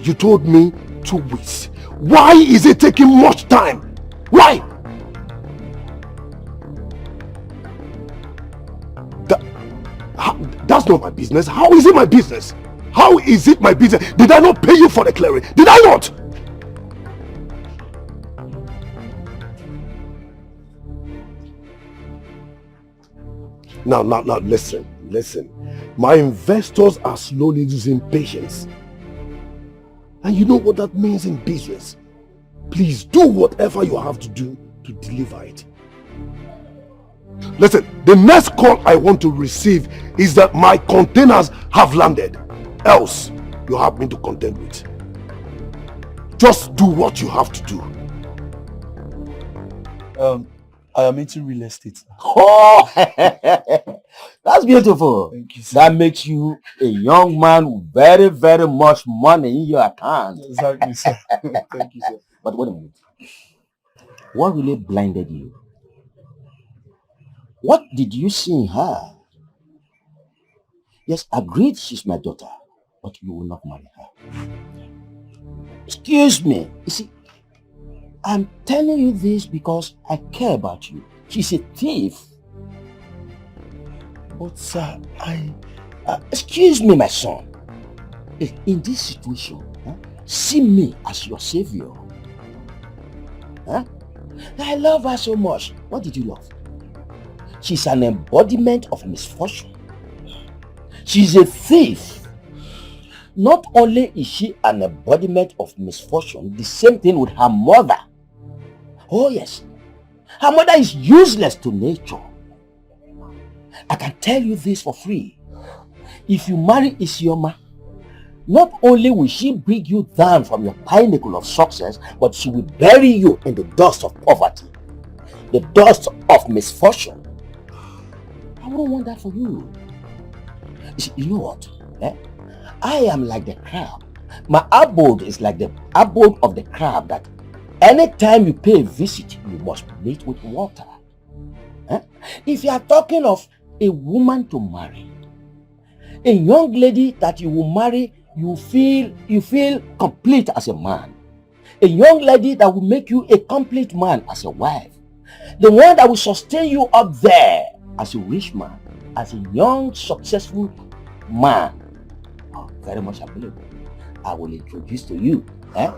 S7: you told me 2 weeks. Why is it taking much time? Why? That's not my business. How is it my business? How is it my business? Did I not pay you for the clearing? Did I not? Now, listen. My investors are slowly losing patience. And you know what that means in business. Please do whatever you have to do to deliver it. Listen, the next call I want to receive is that my containers have landed. Else, you have me to contend with. Just do what you have to do.
S6: I am into real estate.
S3: Oh, that's beautiful.
S6: Thank you, sir.
S3: That makes you a young man with very, very much money in your account.
S6: Exactly, sir. Thank you, sir.
S3: But wait a minute. What really blinded you? What did you see in her? Yes, agreed she's my daughter, but you will not marry her. Excuse me. You see, I'm telling you this because I care about you. She's a thief.
S6: But sir,
S3: excuse me, my son. In this situation, see me as your savior. I love her so much. What did you love? She's an embodiment of misfortune. She's a thief. Not only is she an embodiment of misfortune, the same thing with her mother. Oh yes, her mother is useless to nature. I can tell you this for free. if you marry Isioma, not only will she bring you down from your pinnacle of success, but she will bury you in the dust of poverty, the dust of misfortune. I don't want that for you. You know what? I am like the crab. My abode is like the abode of the crab, that anytime you pay a visit, you must meet with water. If you are talking of a woman to marry, a young lady that you will marry, you feel complete as a man. A young lady that will make you a complete man as a wife. The one that will sustain you up there as a rich man, as a young, successful man. Very much available. I will introduce to you a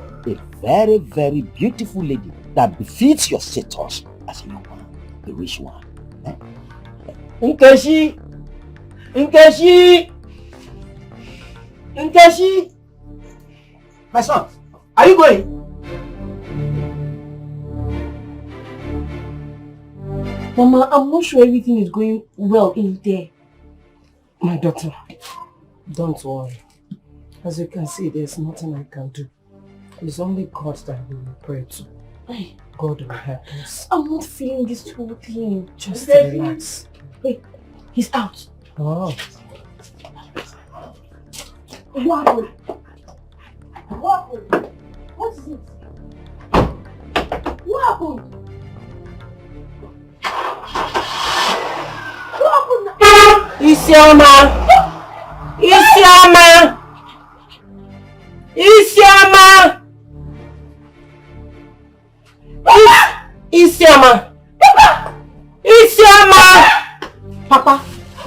S3: very, very beautiful lady that befits your status as a young man, the rich one. Nkechi! My son, are you going?
S2: Mama, I'm not sure everything is going well in there.
S1: My daughter, don't worry. As you can see, there's nothing I can do. It's only God that we will pray to. God will help us.
S2: I'm not feeling this whole thing.
S1: Just relax.
S2: Wait, he's out.
S1: Oh.
S2: What happened? What happened? What is it? What happened? What happened?
S3: Isioma!
S4: Papa,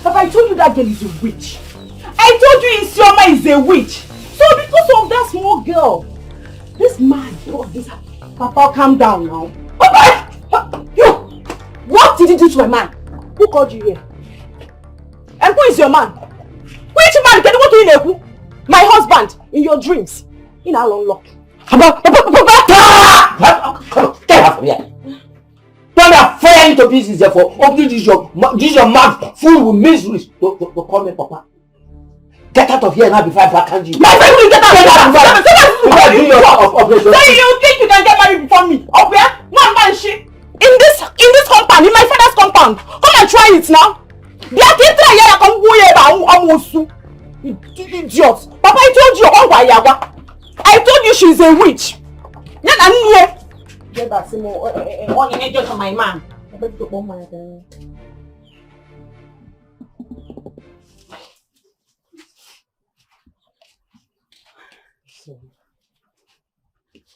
S4: I told you that girl is a witch. I told you Isioma is a witch. So because of that small girl, this man brought this. Papa, calm down now. Papa! You! What did you do to my man? Who called you here? And who is your man? Which man can you go to Ineku? My husband, in your dreams. In our long lock.
S3: Papa! Get out from here! Don't afraid into business therefore. Open this your mouth full with miseries. Don't call me Papa. Get out of here now before I backhand you. My friend, will get out of here!
S4: So you think you can get married before me? Up here? Man, shit. In this compound, in my father's compound. Come and try it now. Idiot. Papa, I told you. I told you she's a witch. Get back to my man.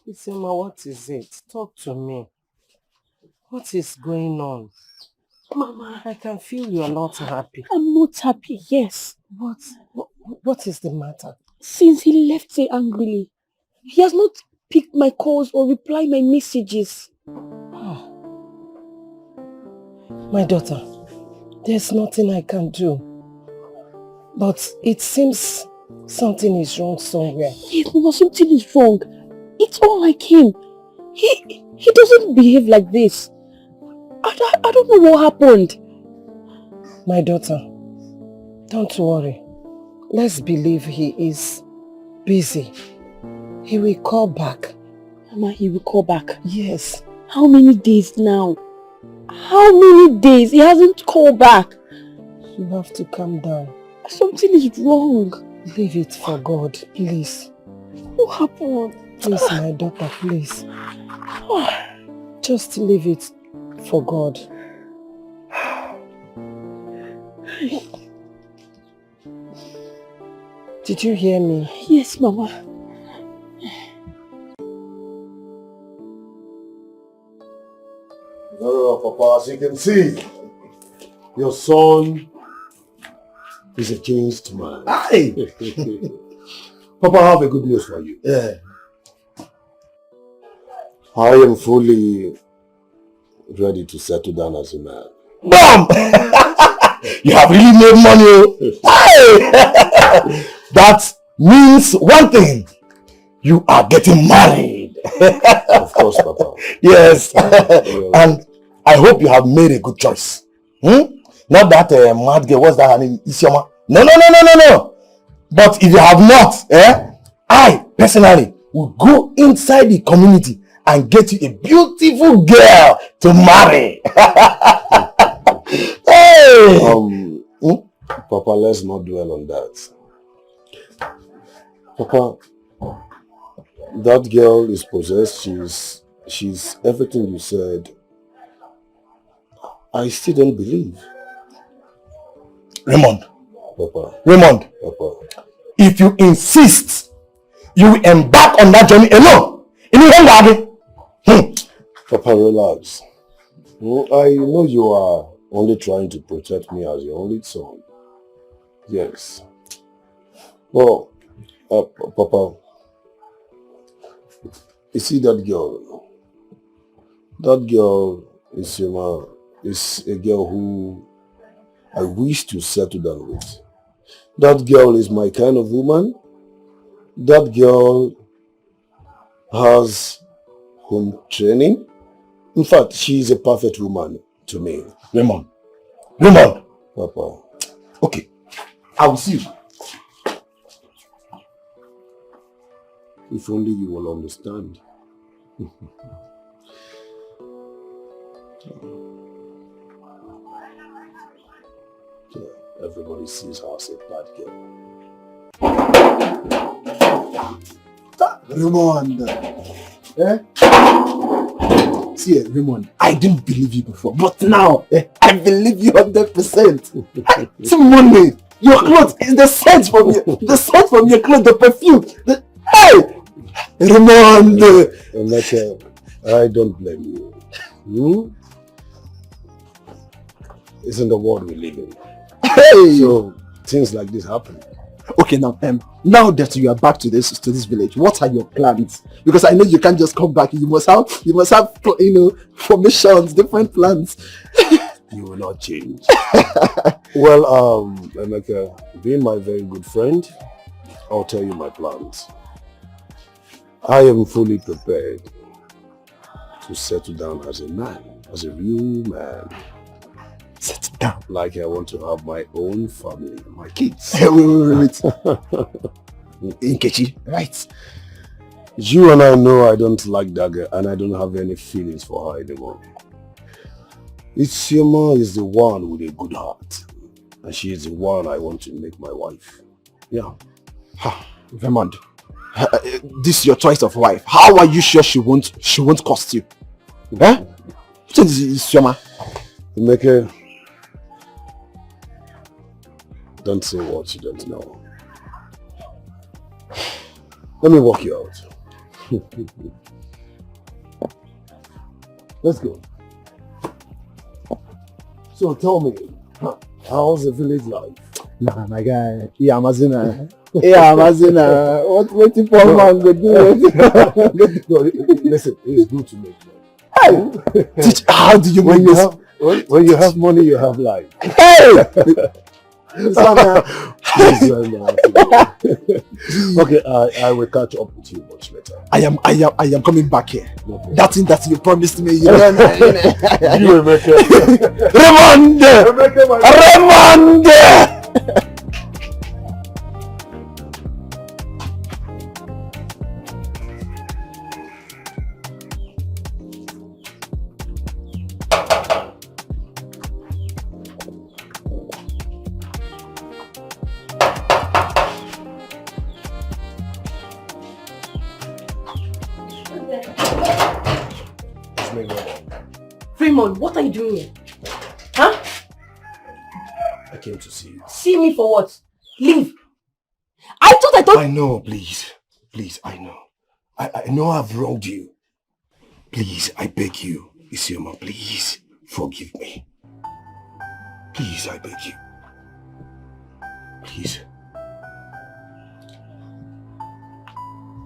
S1: Isioma, what is it? Talk to me. What is going on?
S2: Mama,
S1: I can feel you're not happy.
S2: I'm not happy, yes.
S1: What is the matter?
S2: Since he left so angrily, he has not picked my calls or replied my messages.
S1: Oh. My daughter, there's nothing I can do. But it seems something is wrong somewhere.
S2: Yes, Mama, something is wrong. It's all like him. He doesn't behave like this. I don't know what happened.
S1: My daughter, don't worry. Let's believe he is busy. He will call back.
S2: Mama, he will call back?
S1: Yes.
S2: How many days now? How many days? He hasn't called back.
S1: You have to calm down.
S2: Something is wrong.
S1: Leave it for God, please.
S2: What happened?
S1: Please, my daughter, please. Just leave it for God. Did you hear me?
S2: Yes, Mama.
S7: No, Papa, as you can see, your son is a changed man. Aye. Papa, I have a good news for you.
S3: Yeah.
S7: I am fully ready to settle down as a man.
S3: Bam! You have really made money. Hey! That means one thing. You are getting married.
S7: Of course, Papa.
S3: Yes. And I hope you have made a good choice. Not that mad girl, what's that her name? Isioma.
S7: No. But if you have not, I personally will go inside the community and get you a beautiful girl to marry. Hey!
S6: Papa, let's not dwell on that. Papa, that girl is possessed. She's everything you said. I still don't believe.
S7: Raymond.
S6: Papa.
S7: Raymond.
S6: Papa.
S7: If you insist, you will embark on that journey alone.
S6: Papa, relax. I know you are only trying to protect me as your only son. Yes. Well, Papa, you see that girl? That girl is a girl who I wish to settle down with. That girl is my kind of woman. That girl has home training. In fact, she is a perfect woman to me.
S7: Raymond.
S6: Papa.
S7: Okay. I will see you.
S6: If only you will understand. Everybody sees her as a bad girl.
S7: Raymond. See, Raymond, I didn't believe you before, but now I believe you 100%. See, money, your clothes is the scent from your clothes, the perfume. Hey, Raymond.
S6: I don't blame you. It's in the world we live in.
S7: Hey,
S6: so things like this happen.
S7: Okay, now that you are back to this village, what are your plans? Because I know you can't just come back. You must have formations, different plans.
S6: You will not change. Well, Emeka, being my very good friend, I'll tell you my plans. I am fully prepared to settle down as a man, as a real man.
S7: Settle down?
S6: Like I want to have my own family, my kids.
S7: Hey, wait. Nkechi, right?
S6: You and I know I don't like that girl and I don't have any feelings for her anymore. Isioma is the one with a good heart. And she is the one I want to make my wife. Yeah.
S7: Raymond, this is your choice of wife. How are you sure she won't cost you? Which is Isioma?
S6: Emeka, don't say what you don't know. Let me walk you out. Let's go. So tell me, how's the village life?
S7: Nah, my guy. Yeah, Amazina. What waiting for man go do?
S6: No, listen, it's good to make
S7: money. Hey! Teach, how do you make this?
S6: When you have money, you have life.
S7: Hey!
S6: Okay, I will catch up with you much later.
S7: I am coming back here. Okay. That thing that you promised me, you know.
S6: You Emeka.
S7: Raymond!
S5: Raymond, what are you doing here? Huh?
S6: I came to see you.
S5: See me for what? Leave. I thought...
S7: I know, please. Please, I know. I know I've wronged you. Please, I beg you. Isioma, please, forgive me. Please, I beg you. Please.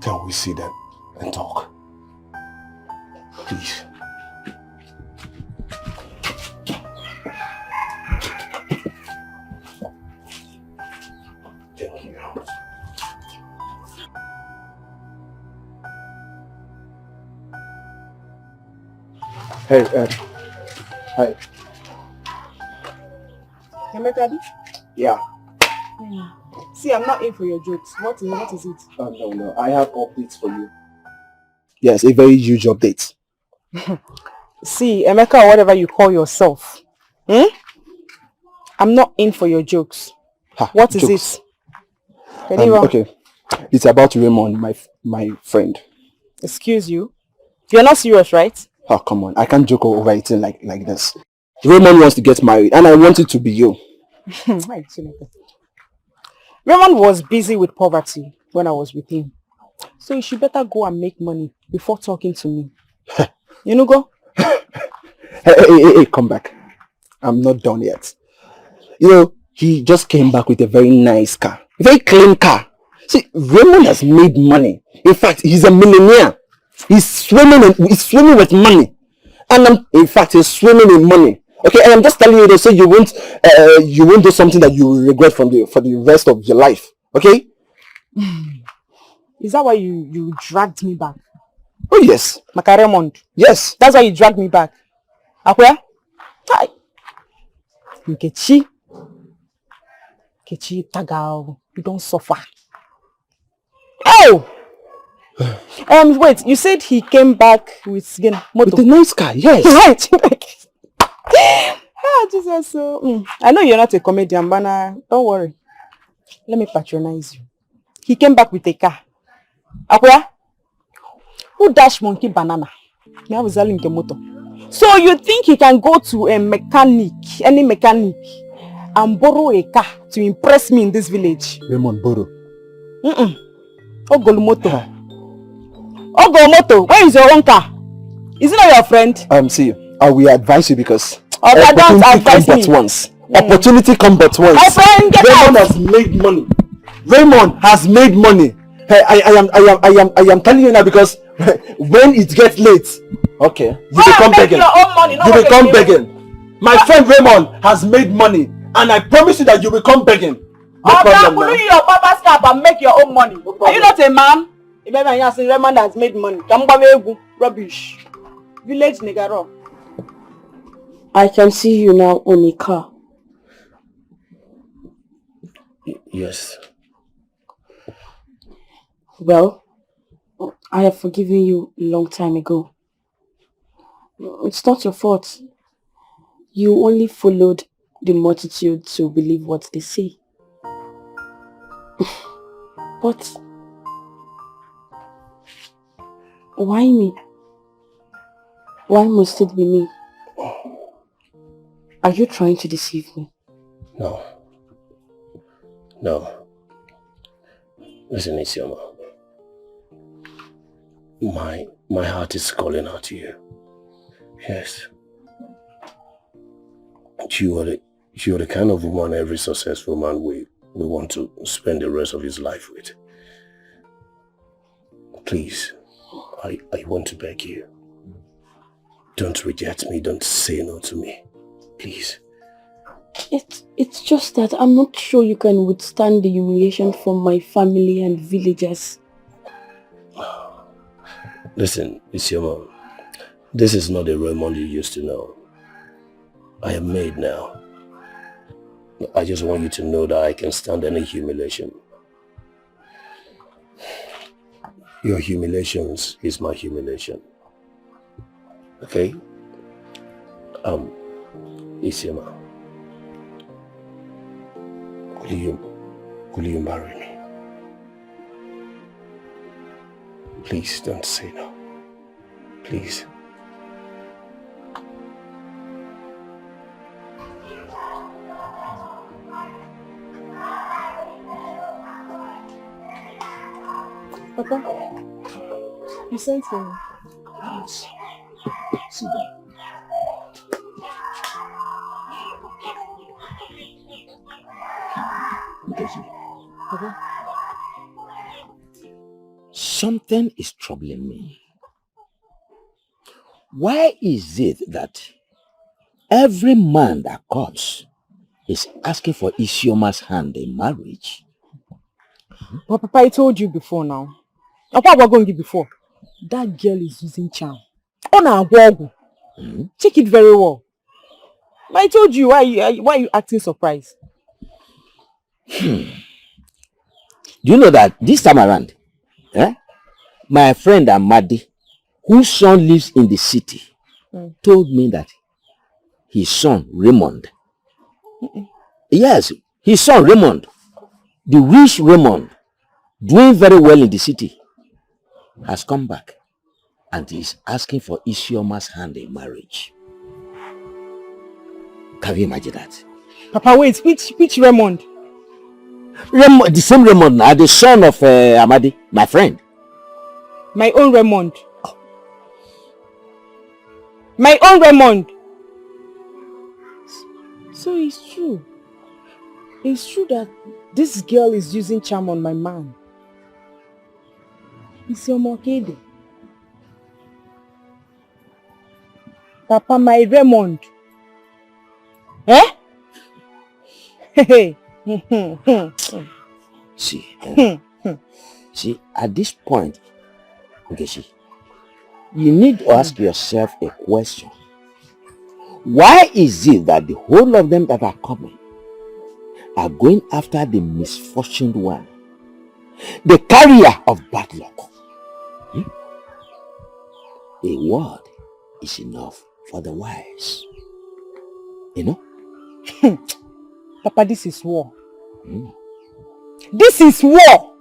S7: Can we sit down and talk? Please. Thank you. Hey, hi.
S4: Emeka,
S7: Yeah.
S4: See, I'm not in for your jokes. What is it?
S6: Oh, no. I have updates for you. Yes, a very huge update.
S4: See, Emeka or whatever you call yourself. I'm not in for your jokes. What is
S6: jokes.
S4: it?
S6: Okay. It's about Raymond, my friend.
S4: Excuse you? You're not serious, right?
S6: Oh, come on. I can't joke over it like this. Raymond wants to get married and I want it to be you.
S4: Raymond was busy with poverty when I was with him. So you should better go and make money before talking to me. You know, go?
S6: Hey, come back. I'm not done yet. You know, he just came back with a very nice car. A very clean car. See, Raymond has made money. In fact, he's a millionaire. He's swimming with money. And he's swimming in money. Okay, and I'm just telling you so you won't do something that you will regret for the rest of your life. Okay?
S4: Is that why you dragged me back?
S6: Oh yes.
S4: Maka Raymond.
S6: Yes.
S4: That's why you dragged me back. Akwea? Hi. Nkechi Tagao. You don't suffer. Oh! Wait, you said he came back with motor.
S6: With a nice car, yes.
S4: Right. Jesus. So, I know you're not a comedian, but don't worry. Let me patronize you. He came back with a car. Akwea? Who dash monkey banana? So you think he can go to a mechanic, any mechanic, and borrow a car to impress me in this village?
S6: Raymond, borrow.
S4: Ogolomoto. Ogolomoto, where is your own car? Is it not your friend?
S6: See, I will advise you because
S4: don't advise me.
S6: Opportunity comes but once.
S4: My friend,
S6: Raymond has made money. Raymond has made money. Hey, I am telling you now because when it gets late, okay, you become begging. You become begging. My friend Raymond has made money, and I promise you that you will come begging. No problem,
S4: put your papa's cap and make your own money. Are you not a man? Raymond has made money. Rubbish. Village nigga.
S2: I can see you now on a car.
S3: Yes.
S2: Well, I have forgiven you a long time ago. It's not your fault. You only followed the multitude to believe what they say. But why me? Why must it be me? Are you trying to deceive me?
S3: No. Listen, Isioma. My heart is calling out to you. Yes. You are the kind of woman every successful man we want to spend the rest of his life with. Please, I want to beg you. Don't reject me. Don't say no to me. Please.
S2: It's just that I'm not sure you can withstand the humiliation from my family and villagers.
S3: Listen, Isioma, this is not the Raymond you used to know. I am made now. I just want you to know that I can stand any humiliation. Your humiliations is my humiliation. Okay? Isioma, will you marry me? Please don't say no. Please.
S4: Papa, you sent him.
S3: Yes. Sit down.
S4: Papa.
S11: Something is troubling me. Why is it that every man that comes is asking for Isioma's hand in marriage?
S4: But Papa, I told you before now. Papa, we're going to before. That girl is using charm. On our Google. Check it very well. But I told you, why are you acting surprised?
S11: Do you know that this time around, my friend Amadi, whose son lives in the city, told me that his son Raymond, yes, his son Raymond, the rich Raymond, doing very well in the city, has come back and is asking for Isioma's hand in marriage. Can you imagine that?
S4: Papa, wait, which Raymond?
S11: Raymond, the same Raymond now, the son of Amadi, my friend.
S4: My own Raymond. My own Raymond. So it's true. It's true that this girl is using charm on my man. It's your Mokede. Papa, my Raymond. Eh?
S11: See, see, at this point, Nkechi, you need to ask yourself a question. Why is it that the whole of them that are coming are going after the misfortuned one, the carrier of bad luck? A word is enough for the wise. You know?
S4: Papa, this is war. This is war.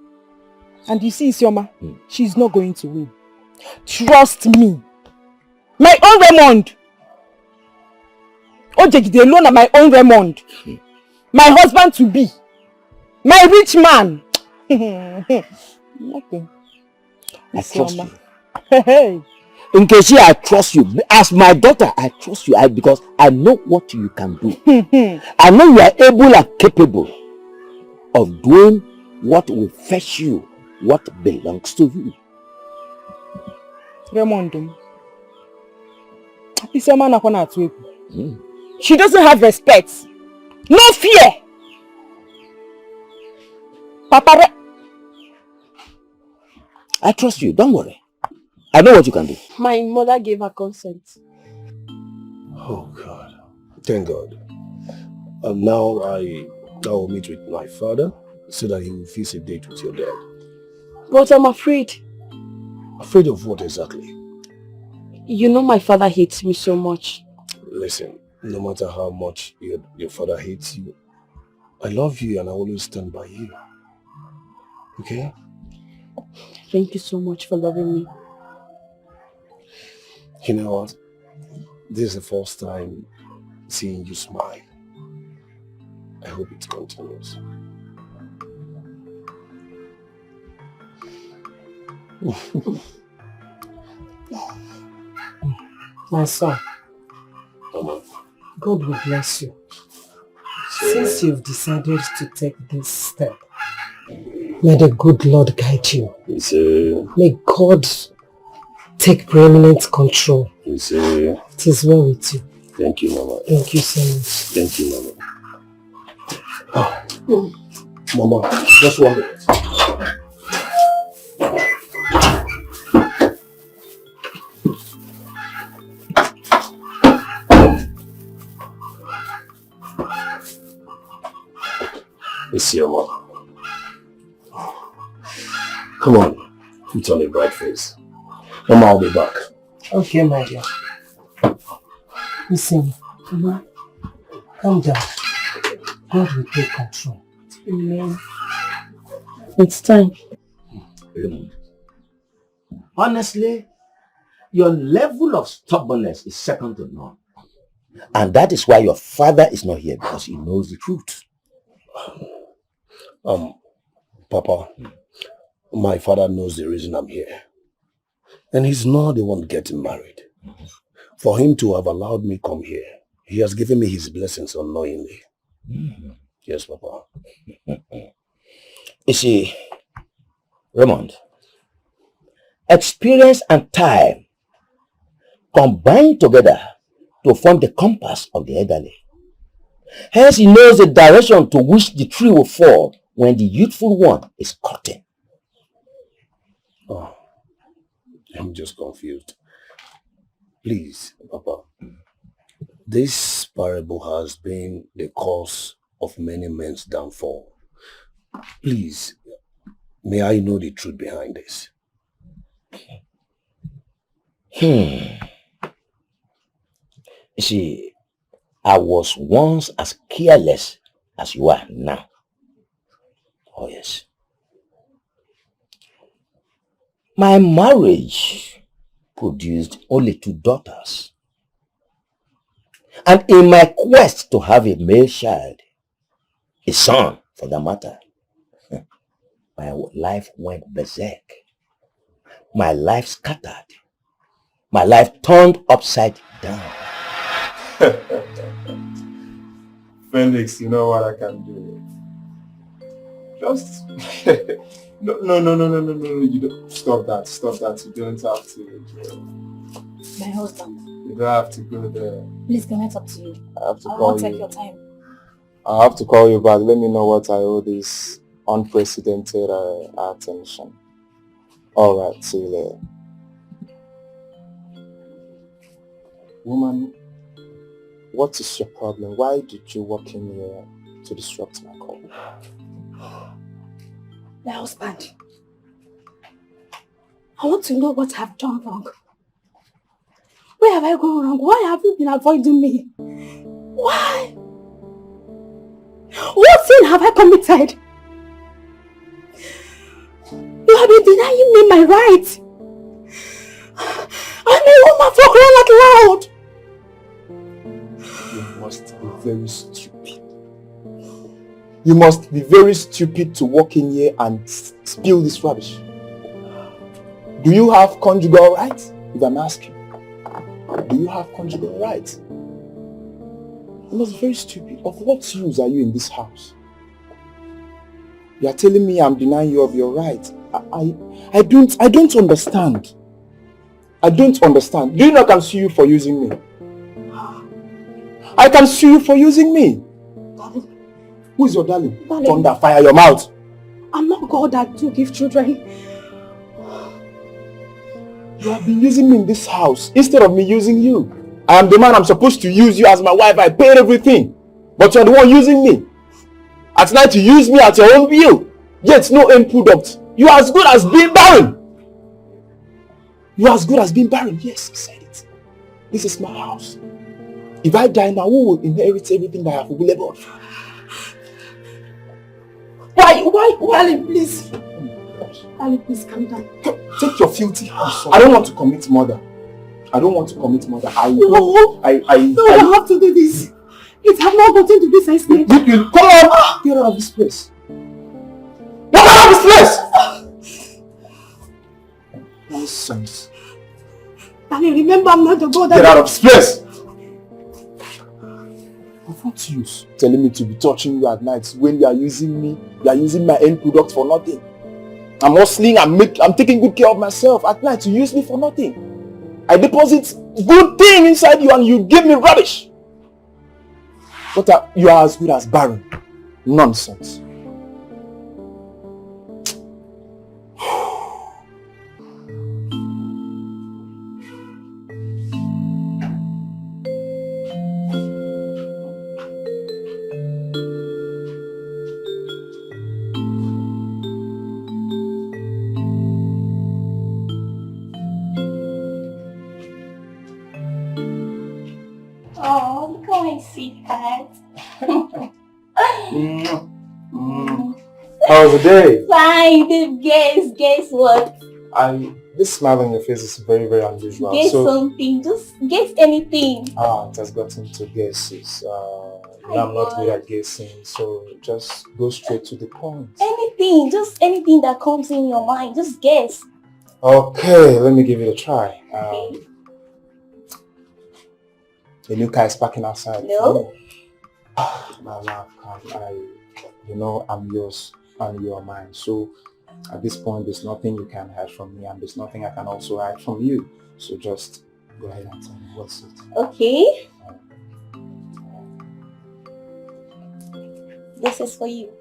S4: And you see, Isioma, she's not going to win. Trust me. My own Raymond. Ojegide alone are my own Raymond. My husband to be. My rich man. Nothing.
S11: I trust you.
S4: Hey.
S11: In case I trust you. As my daughter, I trust you because I know what you can do. I know you are able and capable of doing what will fetch you what belongs to you.
S4: Raymond. She doesn't have respect. No fear. Papa.
S11: I trust you. Don't worry. I know what you can do.
S2: My mother gave her consent.
S7: Oh God. Thank God. Now I will meet with my father so that he will fix a date with your dad.
S2: But I'm afraid.
S7: Afraid of what exactly?
S2: You know my father hates me so much.
S7: Listen, no matter how much your father hates you, I love you and I will always stand by you. Okay?
S2: Thank you so much for loving me.
S7: You know what? This is the first time seeing you smile. I hope it continues.
S1: My son,
S7: Mama.
S1: God will bless you. Since you've decided to take this step, may the good Lord guide you. May God take preeminent control. It is well with you.
S7: Thank you, Mama.
S1: Thank you so much.
S7: Thank you, Mama. Mama, just 1 minute. It's your mom. Come on, put on a bright face. Mama, I'll be back.
S1: Okay, my dear. Listen, Mama, calm down. God will take control.
S2: Amen. It's time.
S11: Honestly, your level of stubbornness is second to none. And that is why your father is not here, because he knows the truth.
S7: Papa, my father knows the reason I'm here. And he's not the one getting married. For him to have allowed me come here, he has given me his blessings unknowingly. Yes, Papa.
S11: You see, Raymond, experience and time combine together to form the compass of the elderly. Hence, he knows the direction to which the tree will fall when the youthful one is cutting.
S7: Oh, I'm just confused. Please, Papa. This parable has been the cause of many men's downfall.
S3: Please, may I know the truth behind this?
S11: You see, I was once as careless as you are now. Oh yes. My marriage produced only 2 daughters. And in my quest to have a male child, a son for that matter, my life went berserk. My life scattered. My life turned upside down.
S6: Felix, you know what I can do? Just no, you don't stop that. You don't have to.
S5: My husband.
S6: You don't have to go there.
S5: Please, can I talk to you?
S6: I have to
S5: I
S6: call
S5: won't
S6: you.
S5: take your time.
S6: I have to call you back. Let me know what I owe this unprecedented attention. Alright, see you later. Woman, what is your problem? Why did you walk in here to disrupt my call?
S5: My husband. I want to know what I've done wrong. Where have I gone wrong? Why have you been avoiding me? Why? What sin have I committed? You have been denying me my right. I'm a woman for crying out loud.
S6: You must be very stupid. You must be very stupid to walk in here and spill this rubbish. Do you have conjugal rights? If I'm asking. Do you have conjugal rights? You must be very stupid. Of what use are you in this house? You are telling me I'm denying you of your rights. I don't understand. I don't understand. Do you know I can sue you for using me? I can sue you for using me.
S5: Darling.
S6: Who is your darling?
S5: Darling.
S6: Thunder, fire your mouth.
S5: I'm not God that do give children.
S6: You have been using me in this house instead of me using you. I am the man. I'm supposed to use you as my wife. I paid everything. But you're the one using me. At night you use me at your own will. Yet no end product. You are as good as being barren. You are as good as being barren. Yes, he said it. This is my house. If I die now, who will inherit everything that I have labored?
S5: Why, Ali, please. Ali, please calm down.
S6: Take your filthy hands. I don't want to commit murder. I don't want to commit murder. I
S5: have to do this. It have not gotten to this extent.
S6: Come on! Get out of this place. Get out of this place! Nonsense.
S5: Danny, remember I'm not the God that...
S6: Get out of this place! Of what use telling me to be touching you at night when you are using me? You are using my end product for nothing. I'm hustling, I'm taking good care of myself. At night you use me for nothing. I deposit good thing inside you and you give me rubbish. But you are as good as barren. Nonsense.
S5: Oh, look at my sweetheart.
S6: How was the day?
S5: Fine, babe. Guess what?
S6: This smile on your face is very, very unusual.
S5: Guess something. Just guess anything.
S6: It has gotten to guesses. I'm not good at guessing, so just go straight to the point.
S5: Anything. Just anything that comes in your mind. Just guess.
S6: Okay, let me give it a try.
S5: Okay.
S6: The new car is parking outside.
S5: No.
S6: My love, I'm yours and you are mine. So at this point, there's nothing you can hide from me and there's nothing I can also hide from you. So just go ahead and tell me what's it.
S5: Okay. This is for you.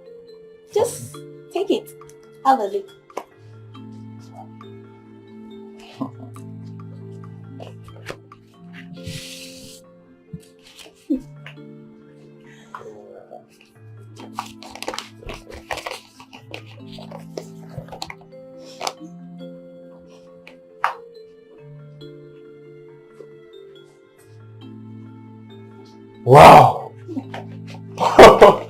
S5: Just take it. Have a look.
S6: Wow! Oh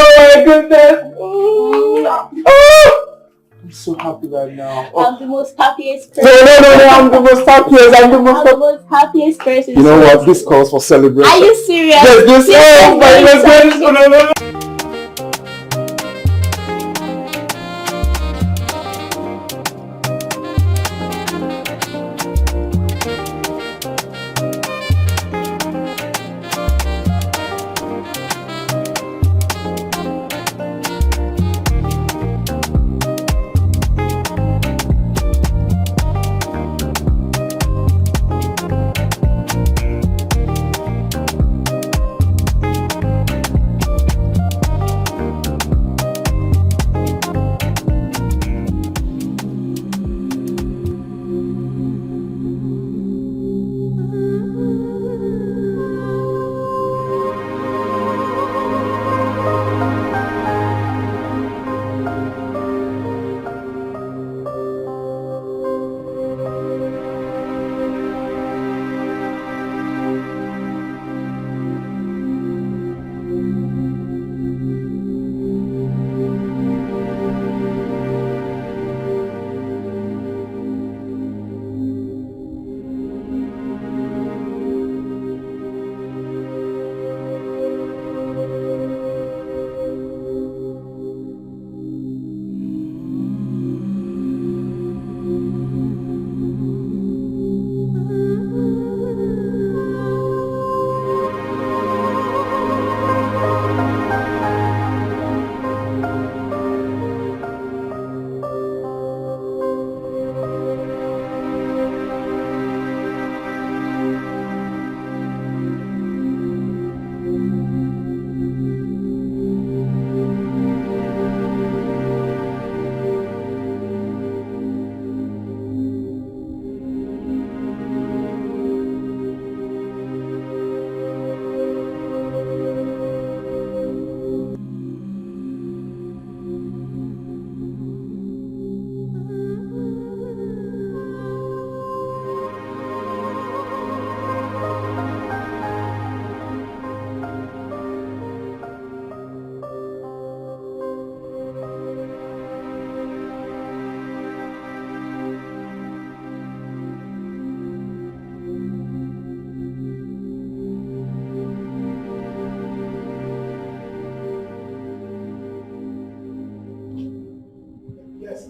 S6: my goodness! I'm so happy right now.
S12: I'm the most happiest person.
S6: No, I'm the most happiest. I'm the most
S12: happiest person.
S6: You know what? This calls for celebration.
S12: Are you serious?
S6: Yes, this oh my goodness! No.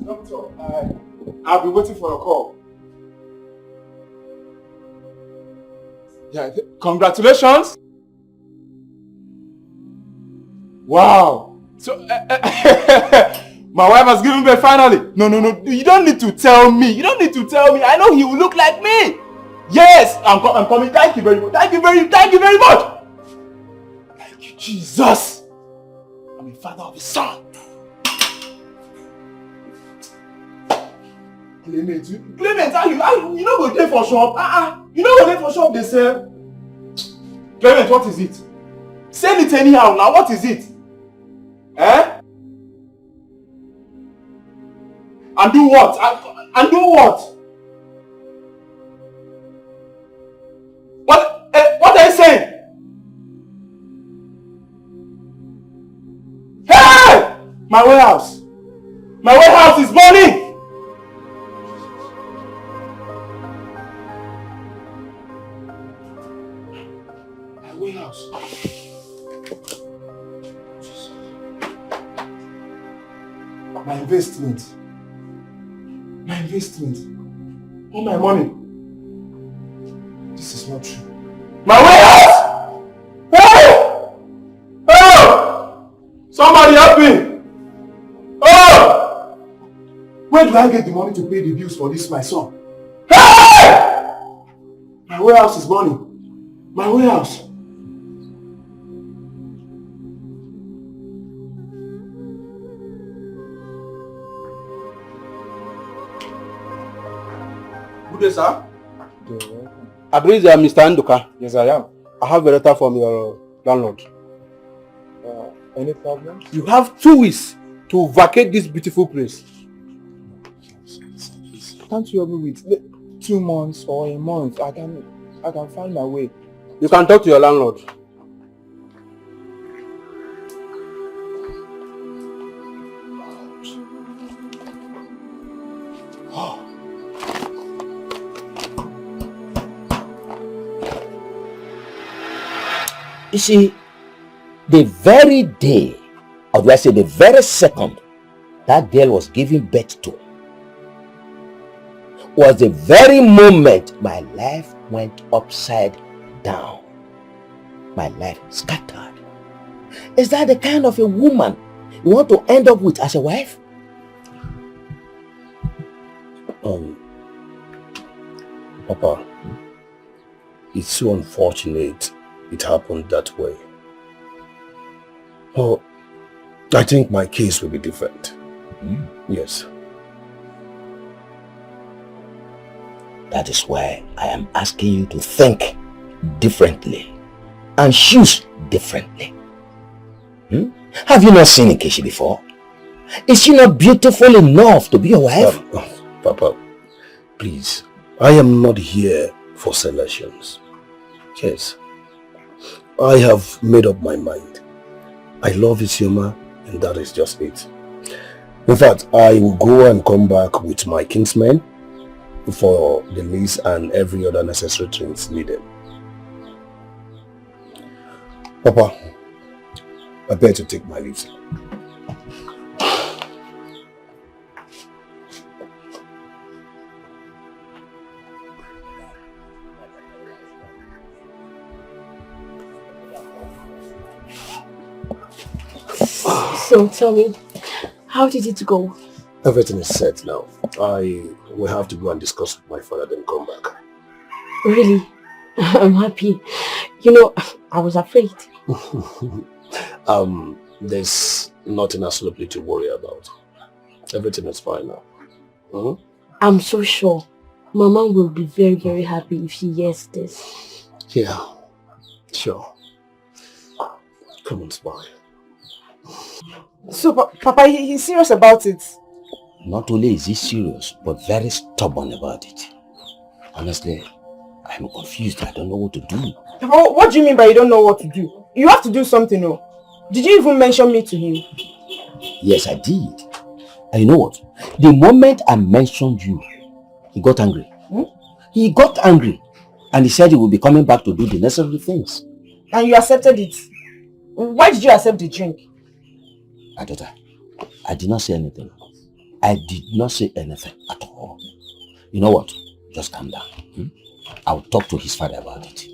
S6: Doctor, I'll be waiting for a call. Yeah, congratulations. Wow. So, my wife has given birth finally. No. You don't need to tell me. I know he will look like me. Yes, I'm coming. Thank you very much. Thank you very much. Thank you, Jesus. I'm a father of a son. Clement, you know go dey for shop. You know go dey for shop, they say. Clement, what is it? Send it anyhow now. What is it? Eh? And do what? And do what? What are you saying? Hey! My warehouse is burning! My warehouse. My investment. All my money. This is not true. My warehouse! Hey! Oh! Somebody help me! Oh! Where do I get the money to pay the bills for this, my son? Hey! My warehouse is burning. My warehouse. Good day, sir. I believe you are Mr. Nduka. Yes, I am. I have a letter from your landlord. Any problem? You have 2 weeks to vacate this beautiful place. Can't you help me with 2 months or a month? I can find my way. You can talk to your landlord.
S11: You see, the very day, or do I say the very second that girl was giving birth to, was the very moment my life went upside down. My life scattered. Is that the kind of a woman you want to end up with as a wife?
S10: Papa, it's so unfortunate it happened that way. Oh, I think my case will be different. Yes.
S11: That is why I am asking you to think differently and choose differently. Have you not seen Nkechi before? Is she not beautiful enough to be your wife?
S10: Papa, please, I am not here for selections. Yes, I have made up my mind. I love Isioma, and that is just it. In fact, I will go and come back with my kinsmen for the lease and every other necessary things needed. Papa, I better take my leave.
S2: So tell me, how did it go?
S10: Everything is set now. I will have to go and discuss with my father, then come back.
S2: Really? I'm happy. You know, I was afraid.
S10: There's nothing absolutely to worry about. Everything is fine now.
S2: I'm so sure Mama will be very, very happy if she hears this.
S10: Yeah, sure. Come on, smile.
S4: So, Papa, he's serious about it?
S11: Not only is he serious, but very stubborn about it. Honestly, I'm confused. I don't know what to do.
S4: Papa, what do you mean by you don't know what to do? You have to do something, no? Did you even mention me to him?
S11: Yes, I did. And you know what? The moment I mentioned you, he got angry. He got angry. And he said he will be coming back to do the necessary things.
S4: And you accepted it? Why did you accept the drink?
S11: My daughter, I did not say anything. I did not say anything at all. You know what? Just calm down. I'll talk to his father about it.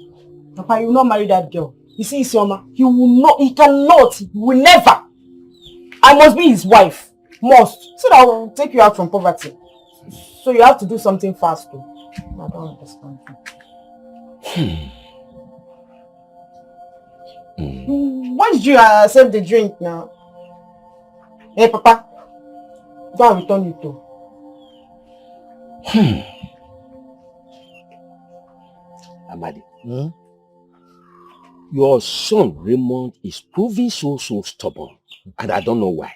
S4: Papa, you will not marry that girl. You see, Isioma, he will not, he cannot, he will never. I must be his wife. Must. So that I will take you out from poverty. So you have to do something fast too. I don't understand. Why did you accept the drink now? Hey, Papa, go and return it to.
S11: Amadi, your son Raymond is proving so stubborn, and I don't know why.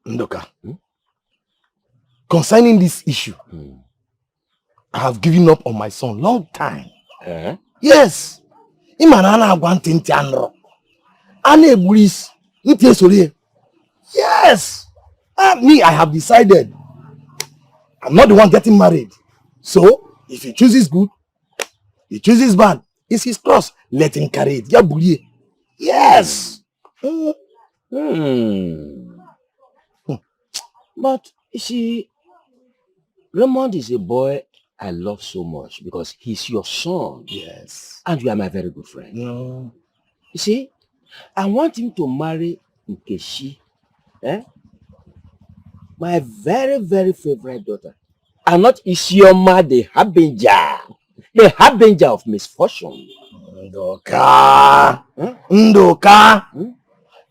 S7: Ndoka, concerning this issue, I have given up on my son long time. Yes. Yes. Me, I have decided I'm not the one getting married. So, if he chooses good, he chooses bad. It's his cross. Let him carry it. Yes.
S11: But, you see, Raymond is a boy I love so much because he's your son.
S7: Yes.
S11: And you are my very good friend. You see, I want him to marry Nkechi, my very, very favorite daughter. And not Isioma, the harbinger of misfortune.
S7: Ndoka. Ndoka.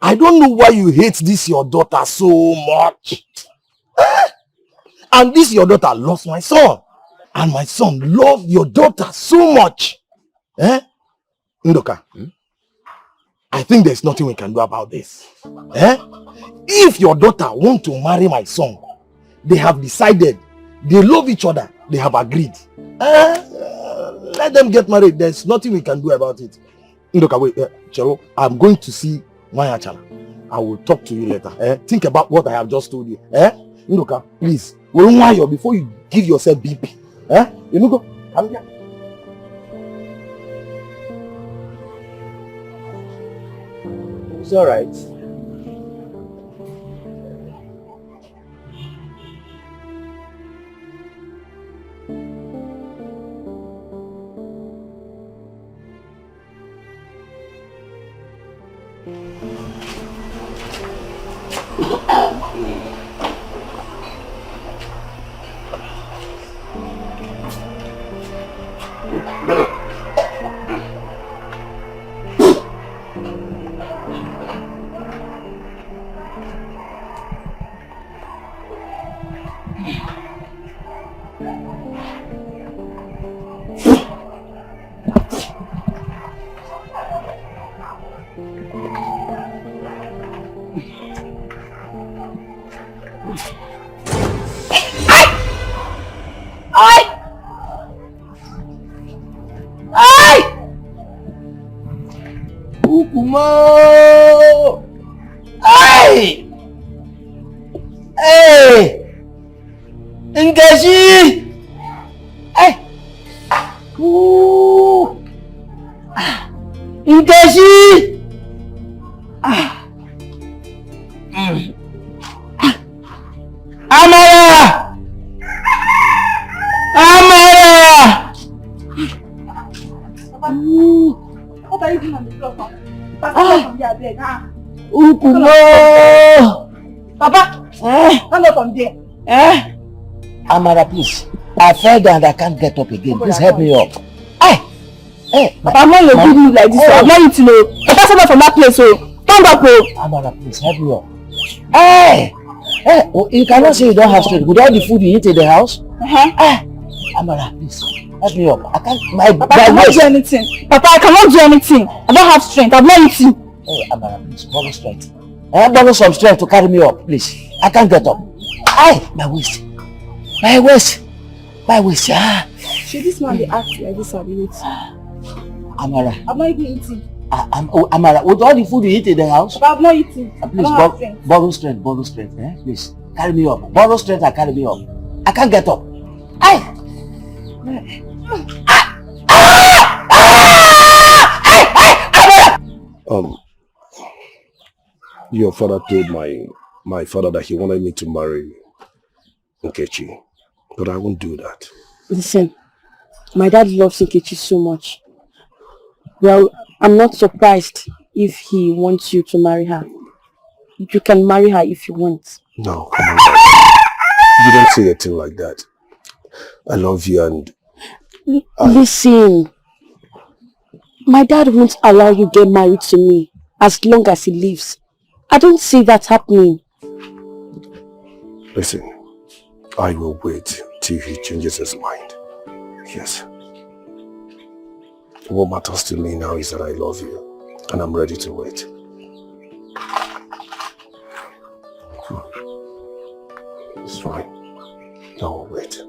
S7: I don't know why you hate this your daughter so much. And this your daughter loves my son. And my son loves your daughter so much. Ndoka, I think there's nothing we can do about this. If your daughter wants to marry my son, they have decided, they love each other, they have agreed. Let Let them get married. There's nothing we can do about it. Ndoka, wait, Chero, I'm going to see Maya Chala. I will talk to you later. Think about what I have just told you. Ndoka, please. Before you give yourself BP. You know, go. Come here.
S11: It's all right.
S3: Ukumo! Ay! Hey! Ngozi! Ay! Ooh! Ngozi! Amara! Amara!
S5: What are you doing on the floor, Papa? From there, beg.
S3: Ukumo!
S5: Papa, stand up from there.
S11: Amara, please. I fell down and I can't get up again. Please help me up.
S5: Papa, I'm not your good mood like this. I'm not eating. Papa, stand up from that place. Stand up.
S11: Amara, please help me up. You cannot say you don't have strength. With all the food you eat in the house? Amara, please help me up. I can't.
S5: Papa, I cannot do anything. Papa, I cannot do anything. I don't have strength. I'm not eating.
S11: Hey, Amara, please borrow strength. Borrow some strength to carry me up, please. I can't get up. My waist. My waist. My waist.
S2: Should this man be acting like this ability?
S11: Amara.
S2: I'm not even eating.
S11: Amara, with all the food you eat in the house?
S2: But I'm not eating.
S11: Please borrow strength, please. Carry me up. Borrow strength and carry me up. I can't get up.
S7: Your father told my father that he wanted me to marry Nkechi, but I won't do that.
S2: Listen, my dad loves Nkechi so much. Well, I'm not surprised if he wants you to marry her. You can marry her if you want.
S7: No, come on, Dad. You don't say a thing like that. I love you and...
S2: Listen, my dad won't allow you get married to me as long as he lives. I don't see that happening.
S7: Listen, I will wait till he changes his mind. Yes. What matters to me now is that I love you and I'm ready to wait. It's fine. I will wait.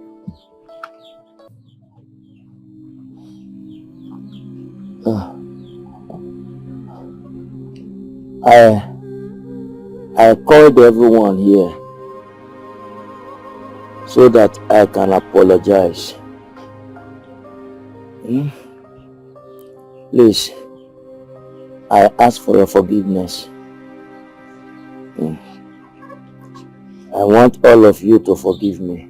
S11: I called everyone here so that I can apologize. Please, I ask for your forgiveness. I want all of you to forgive me.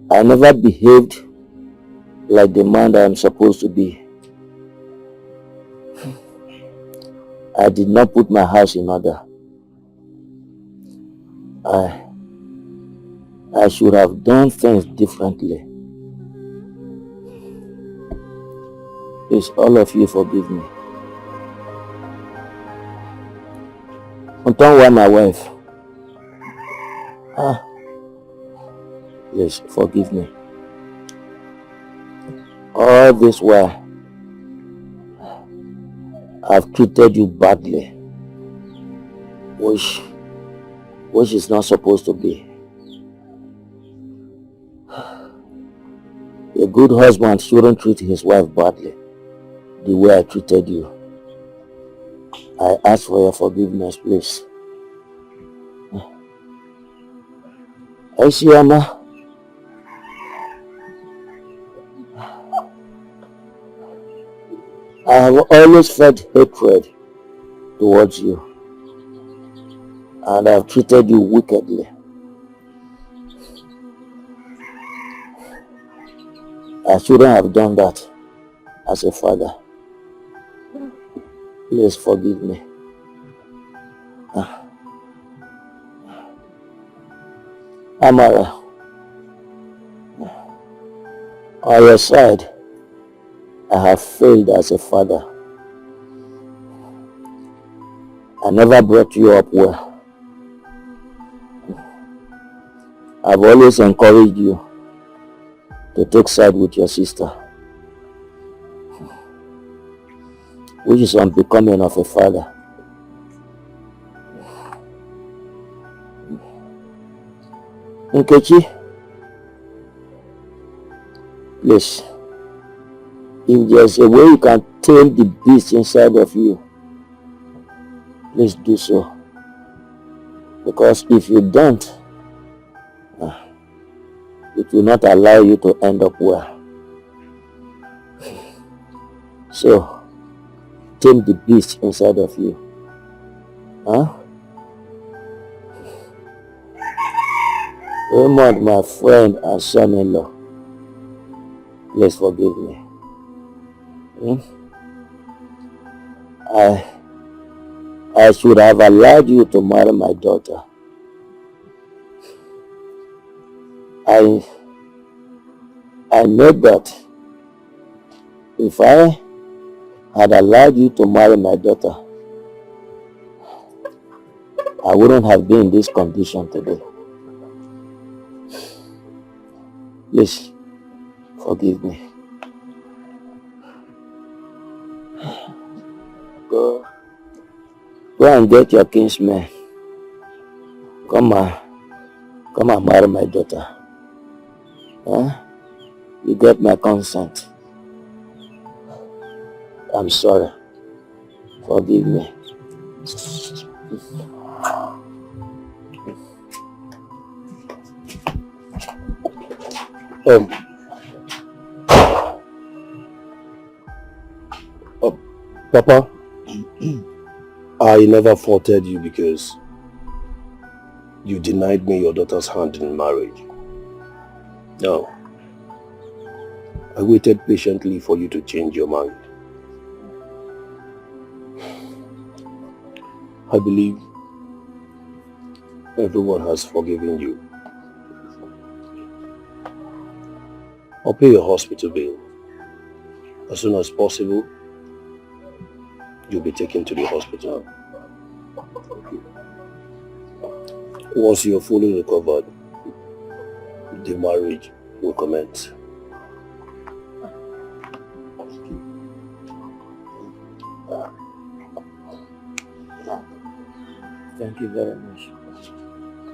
S11: I never behaved like the man that I'm supposed to be. I did not put my house in order. I should have done things differently. Please, all of you forgive me. Until my wife. Please, forgive me. All this while, I've treated you badly, which which is not supposed to be. A good husband shouldn't treat his wife badly the way I treated you. I ask for your forgiveness, please. Aishiyama, I have always felt hatred towards you, and I have treated you wickedly. I shouldn't have done that as a father. Please forgive me. Amara, on your side, I have failed as a father. I never brought you up well. I've always encouraged you to take side with your sister, which is unbecoming of a father. Nkechi, please, if there's a way you can tame the beast inside of you, please do so. Because if you don't, it will not allow you to end up well. So, tame the beast inside of you. Raymond, my friend and son-in-law, please forgive me. I should have allowed you to marry my daughter. I know that if I had allowed you to marry my daughter, I wouldn't have been in this condition today. Please, forgive me. Go and get your kinsman. Come and marry my daughter. You get my consent. I'm sorry. Forgive me.
S7: Papa, I never faulted you because you denied me your daughter's hand in marriage. No. I waited patiently for you to change your mind. I believe everyone has forgiven you. I'll pay your hospital bill. As soon as possible, you'll be taken to the hospital. Once you're fully recovered, the marriage will commence.
S11: Thank you very much.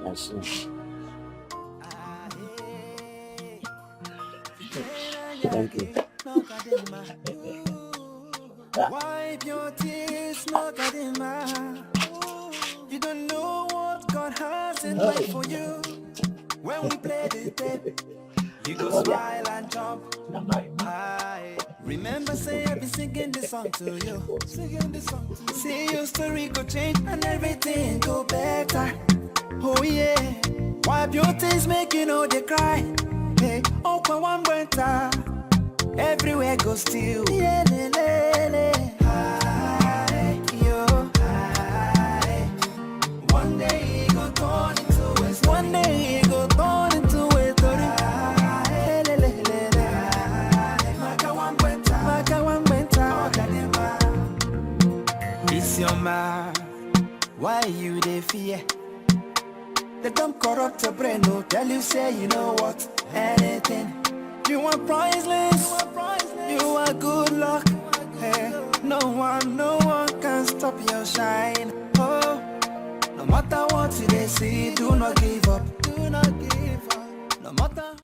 S11: My son. Thank you.
S9: Wipe your tears, look at him. You don't know what God has in mind for you. When we play the tape, you go smile and jump. I remember say I be singing this song to you. See your story go change and everything go better. Oh yeah. Wipe your tears, make you know they cry. Hey, open one winter. Everywhere goes still. Yeah, one day it go turn into it. One day it go turn into it. It's your man. Why you they fear? They don't corrupt your brain. No, tell you say you know what? Anything. You are priceless. You are good luck. Hey, no one can stop your shine. Oh, no matter what. what you they see, do not give up. Do not give up. No matter